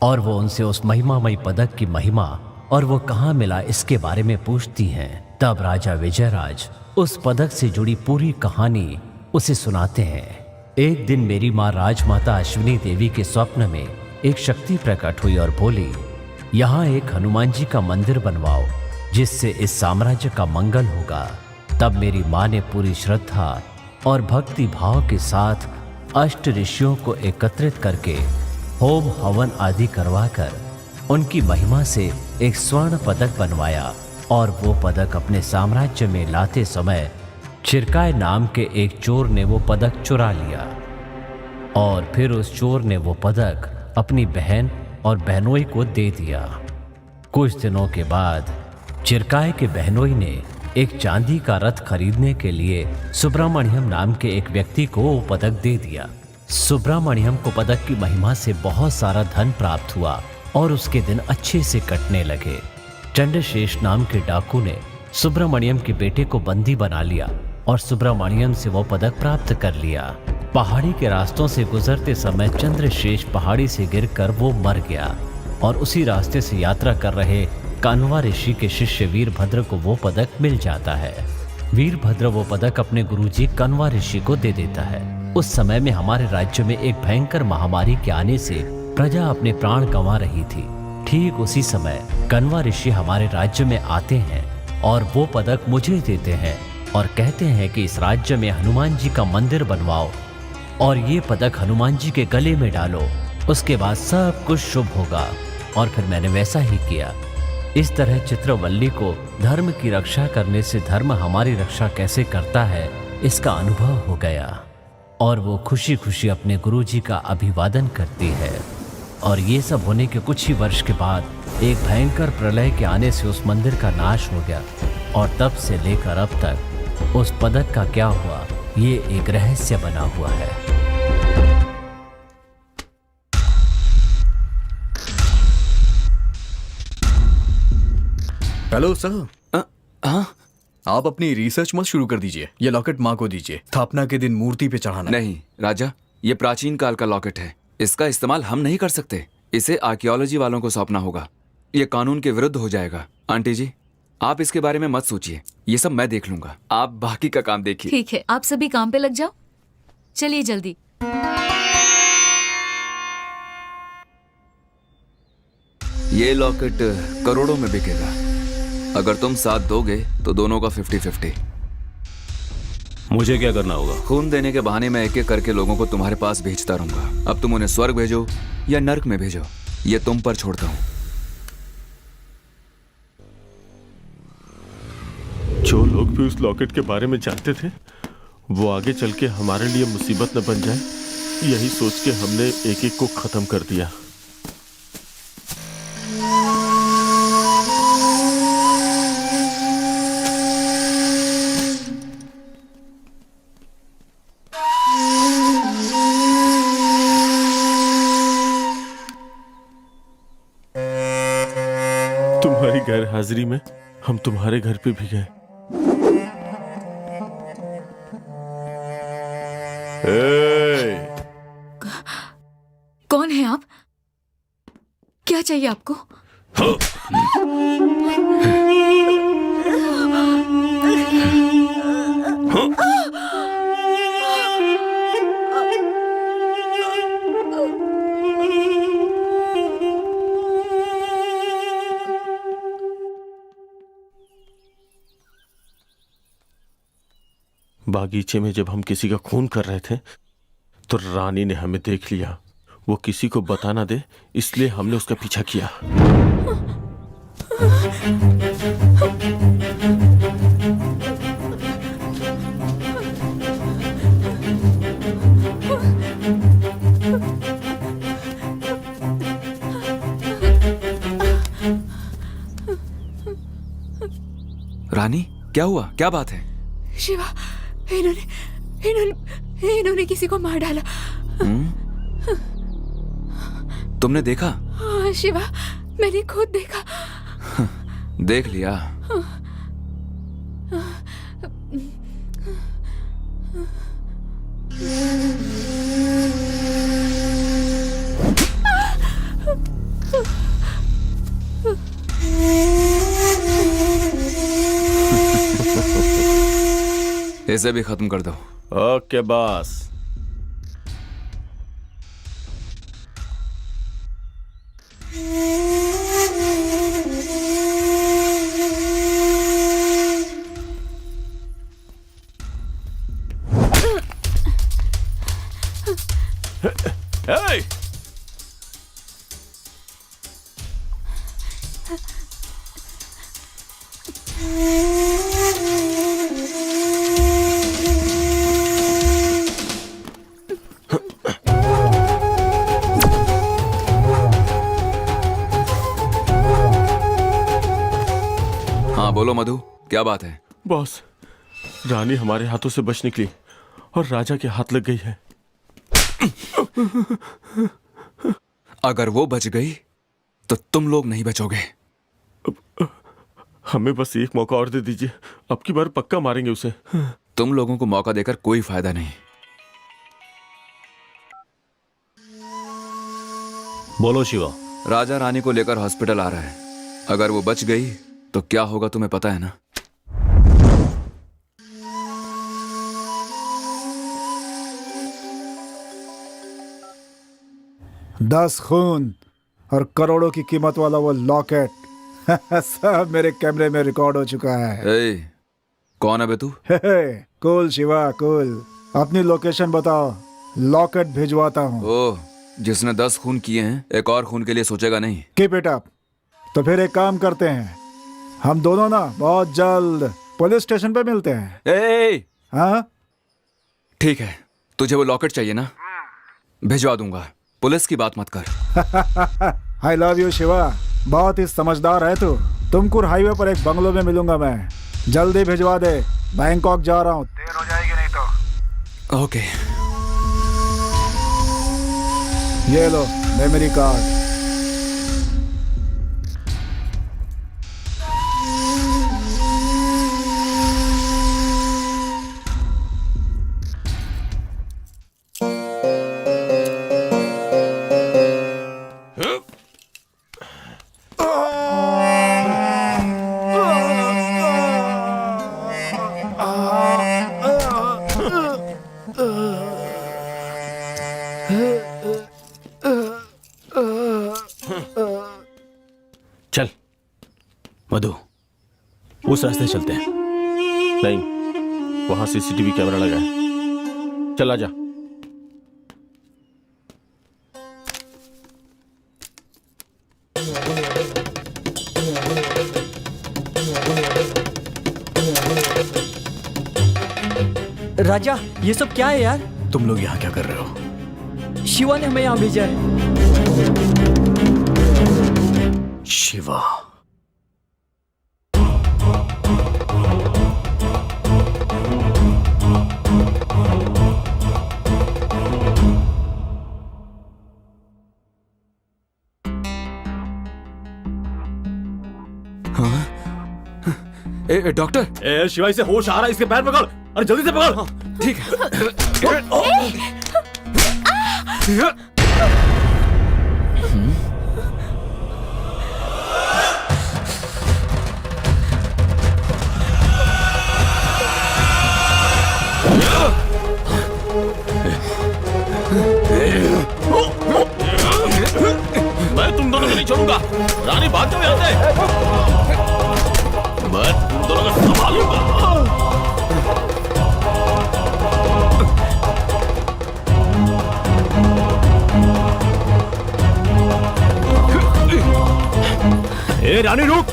और वो उनसे उस महिमामय पदक की महिमा और वो कहाँ मिला इसके बारे में पूछती हैं। तब राजा विजयराज उस पदक से जुड़ी पूरी कहानी उसे सुनाते हैं। एक दिन मेरी माँ राजमाता अश्विनी देवी के स्वप्न में एक शक्ति प्रकट हुई और बोली, यहाँ एक हनुमान जी का मंदिर बनवाओ जिससे इस साम्राज्य का मंगल होगा। तब मेरी माँ ने पूरी श्रद्धा और भक्ति भाव के साथ अष्ट ऋषियों को एकत्रित करके होम हवन आदि करवाकर उनकी महिमा से एक स्वर्ण पदक बनवाया और वो पदक अपने साम्राज्य में लाते समय चिरकाय नाम के एक चोर ने वो पदक चुरा लिया और फिर उस चोर ने वो पदक अपनी बहन और बहनोई को दे दिया। कुछ दिनों के बाद चिरकाय के बहनोई ने एक चांदी का रथ खरीदने के लिए सुब्रमण्यम नाम के एक व्यक्ति को वो पदक दे दिया। सुब्रमण्यम को पदक की महिमा से बहुत सारा धन प्राप्त हुआ और उसके दिन अच्छे से कटने लगे। चंद्रशेष नाम के डाकू ने सुब्रमण्यम के बेटे को बंदी बना लिया और सुब्रमण्यम से वो पदक प्राप्त कर लिया। पहाड़ी के रास्तों से गुजरते समय चंद्रशेष पहाड़ी से गिरकर वो मर गया और उसी रास्ते से यात्रा कर रहे कान्वा ऋषि के शिष्य वीरभद्र को वो पदक मिल जाता है। वीरभद्र वो पदक अपने गुरुजी कान्वा ऋषि को दे देता है। उस समय में हमारे राज्य में एक भयंकर महामारी के आने से प्रजा अपने प्राण गंवा रही थी। ठीक उसी समय कान्वा ऋषि हमारे राज्य में आते हैं और वो पदक मुझे देते हैं और कहते हैं कि इस राज्य में हनुमान जी का मंदिर बनवाओ और ये पदक हनुमान जी के गले में डालो, उसके बाद सब कुछ शुभ होगा। और फिर मैंने वैसा ही किया। इस तरह चित्रवल्ली को धर्म की रक्षा करने से धर्म हमारी रक्षा कैसे करता है इसका अनुभव हो गया और वो खुशी खुशी अपने गुरुजी का अभिवादन करती है। और ये सब होने के कुछ ही वर्ष के बाद एक भयंकर प्रलय के आने से उस मंदिर का नाश हो गया और तब से लेकर अब तक उस पदक का क्या हुआ ये एक रहस्य बना हुआ है। Hello sir. हाँ, आप अपनी रिसर्च मत शुरू कर दीजिए। ये लॉकेट माँ को दीजिए, स्थापना के दिन मूर्ति पे चढ़ाना। नहीं राजा, ये प्राचीन काल का लॉकेट है, इसका इस्तेमाल हम नहीं कर सकते। इसे आर्कियोलॉजी वालों को सौंपना होगा। ये कानून के विरुद्ध हो जाएगा। आंटी जी, आप इसके बारे में मत सोचिए, ये सब मैं देख लूंगा। आप बाकी का काम देखिए। ठीक है, आप सभी काम पे लग जाओ। चलिए जल्दी। ये लॉकेट करोड़ों में बिकेगा। अगर तुम साथ दोगे तो दोनों का 50-50। मुझे क्या करना होगा? खून देने के बहाने मैं एक एक करके लोगों को तुम्हारे पास भेजता रहूंगा। अब तुम उन्हें स्वर्ग भेजो या नर्क में भेजो, ये तुम पर छोड़ता हूँ। जो लोग भी उस लॉकेट के बारे में जानते थे वो आगे चल के हमारे लिए मुसीबत न बन जाए, यही सोच के हमने एक एक को खत्म कर दिया। तुम्हारी गैर हाजिरी में हम तुम्हारे घर पे भी गए। कौन है आप? क्या चाहिए आपको? बागीचे में जब हम किसी का खून कर रहे थे तो रानी ने हमें देख लिया। वो किसी को बता ना दे इसलिए हमने उसका पीछा किया। रानी, क्या हुआ? क्या बात है? शिवा, इन्होंने किसी को मार डाला। तुमने देखा? हाँ शिवा, मैंने खुद देखा। देख लिया। इसे भी खत्म कर दो। Okay boss. Hey! हाँ बोलो मधु, क्या बात है? बॉस, रानी हमारे हाथों से बच निकली और राजा के हाथ लग गई है। अगर वो बच गई तो तुम लोग नहीं बचोगे। हमें बस एक मौका और दे दीजिए, अब की बार पक्का मारेंगे उसे। तुम लोगों को मौका देकर कोई फायदा नहीं। बोलो शिवा। राजा रानी को लेकर हॉस्पिटल आ रहा है। अगर वो बच गई तो क्या होगा तुम्हें पता है ना? दस खून और करोड़ों की कीमत वाला वो लॉकेट सब मेरे कैमरे में रिकॉर्ड हो चुका है। कौन है बे तू? कूल शिवा कूल, अपनी लोकेशन बताओ, लॉकेट भिजवाता हूँ। ओह, जिसने 10 खून किए हैं एक और खून के लिए सोचेगा नहीं। Keep it up. तो फिर एक काम करते हैं, हम दोनों ना बहुत जल्द पुलिस स्टेशन पे मिलते हैं। हाँ ठीक है, तुझे वो लॉकेट चाहिए ना? भिजवा दूंगा, पुलिस की बात मत कर। आई लव यू शिवा, बहुत ही समझदार है तू। तुमकुर हाईवे पर एक बंगलो में मिलूंगा मैं, जल्दी भिजवा दे, बैंकॉक जा रहा हूँ, देर हो जाएगी नहीं तो। ओके। ये लो मेमोरी कार्ड। चल मधु, उस रास्ते चलते हैं। नहीं, वहां सीसीटीवी कैमरा लगा है। चल आजा। राजा, ये सब क्या है यार? तुम लोग यहाँ क्या कर रहे हो? शिवा ने हमें यहाँ भेजा है। शिवा? हाँ? डॉक्टर, शिवा इसे होश आ रहा है, इसके पैर पकड़। अरे जल्दी से पकड़। ठीक है। मैं तुम दोनों को नहीं छोड़ूंगा। रानी भाग जाओ यहाँ से। मैं तुम दोनों को संभालूंगा। ए रानी रुक।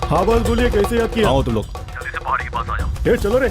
हाँ बस बोलिए, कैसे याद किया? आओ तुम लोग। जल्दी से पहाड़ी के पास आ जाओ। चलो रे।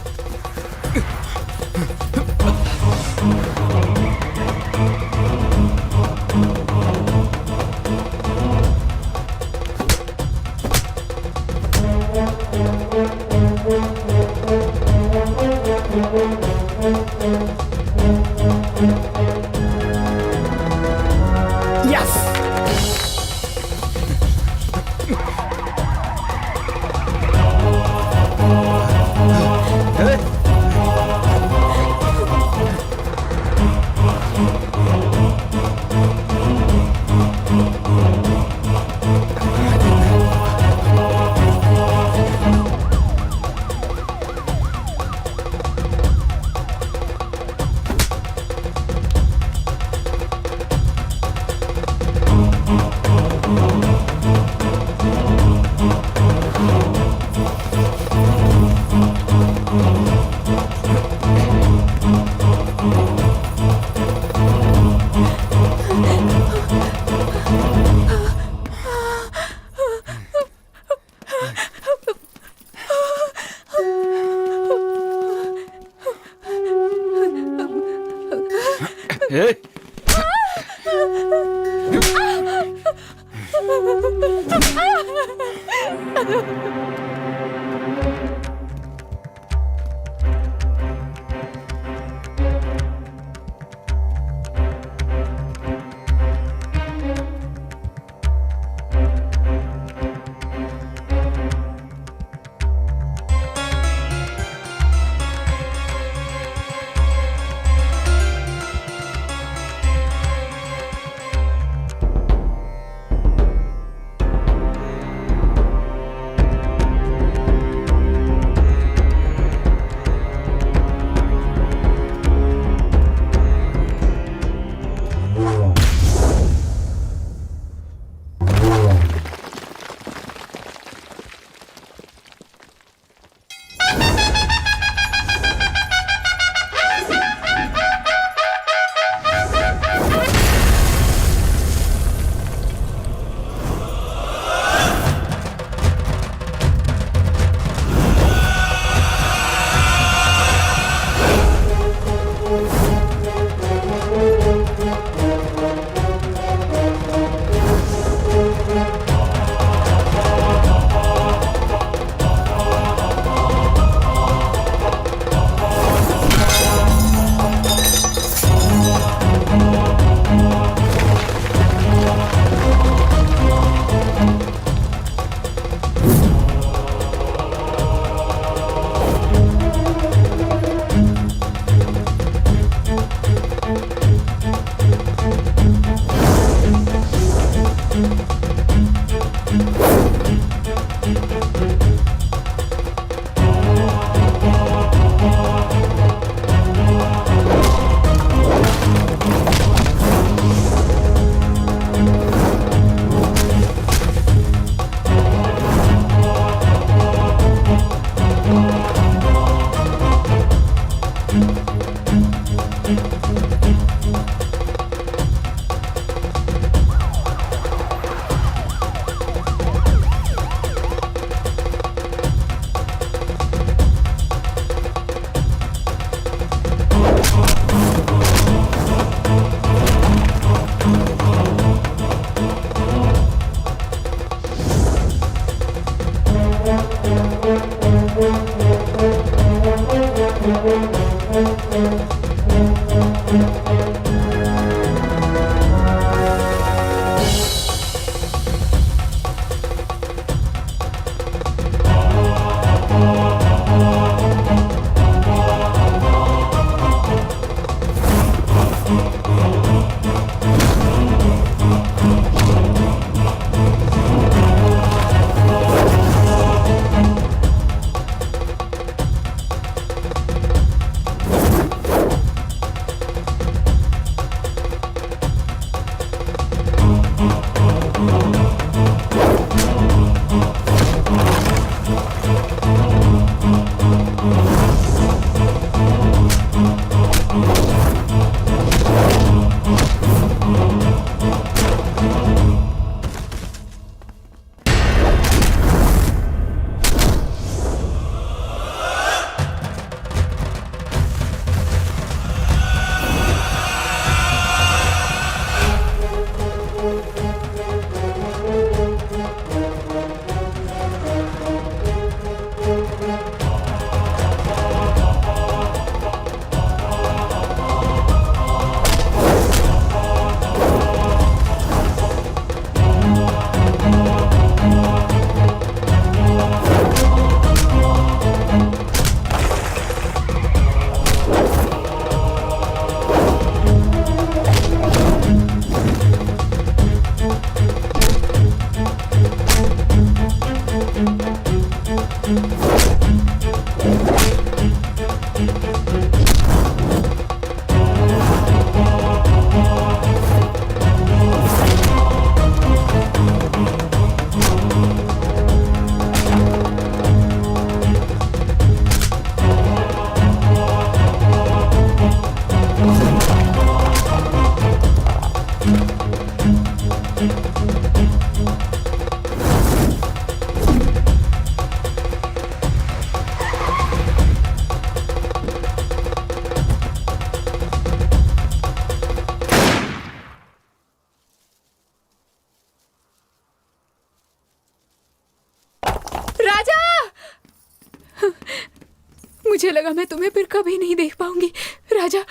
मुझे लगा मैं तुम्हें फिर कभी नहीं देख पाऊंगी। राजा,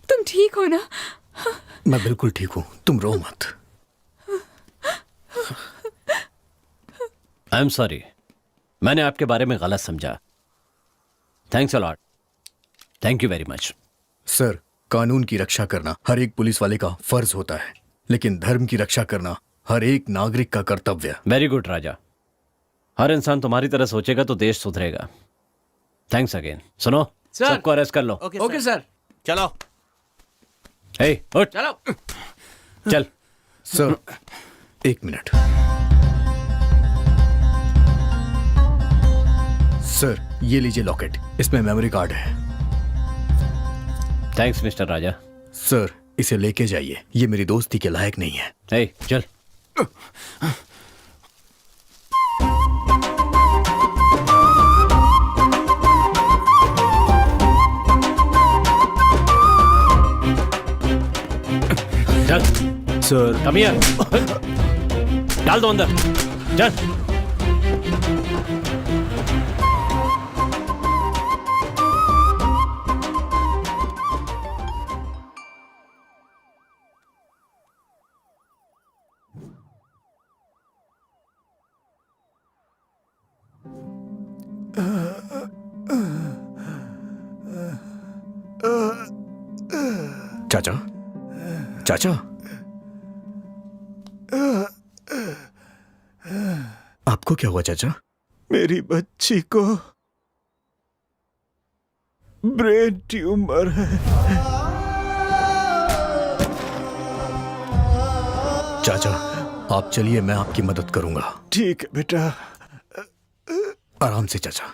तुम ठीक हो ना? मैं बिल्कुल ठीक हूँ, तुम रो मत। आई एम सॉरी, मैंने आपके बारे में गलत समझा। Thanks a lot. Thank you very much. Sir, कानून की रक्षा करना हर एक पुलिस वाले का फर्ज होता है, लेकिन धर्म की रक्षा करना हर एक नागरिक का कर्तव्य। वेरी गुड राजा, हर इंसान तुम्हारी तरह सोचेगा तो देश सुधरेगा। Thanks again. सुनो, सबको अरेस्ट कर लो। Okay sir. चलो। हे, उठ। चलो। चल। सर, एक मिनट। सर, ये लीजिए लॉकेट, इसमें मेमोरी कार्ड है। थैंक्स मिस्टर राजा। सर, इसे लेके जाइए, ये मेरी दोस्ती के लायक नहीं है। हे, चल। चल। Sir, come here. डाल दो अंदर। चल। चाचा, चाचा, आपको क्या हुआ चाचा? मेरी बच्ची को ब्रेन ट्यूमर है। चाचा, आप चलिए, मैं आपकी मदद करूंगा। ठीक है बेटा। आराम से चाचा।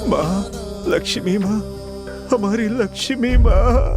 माँ, लक्ष्मी माँ, हमारी लक्ष्मी माँ।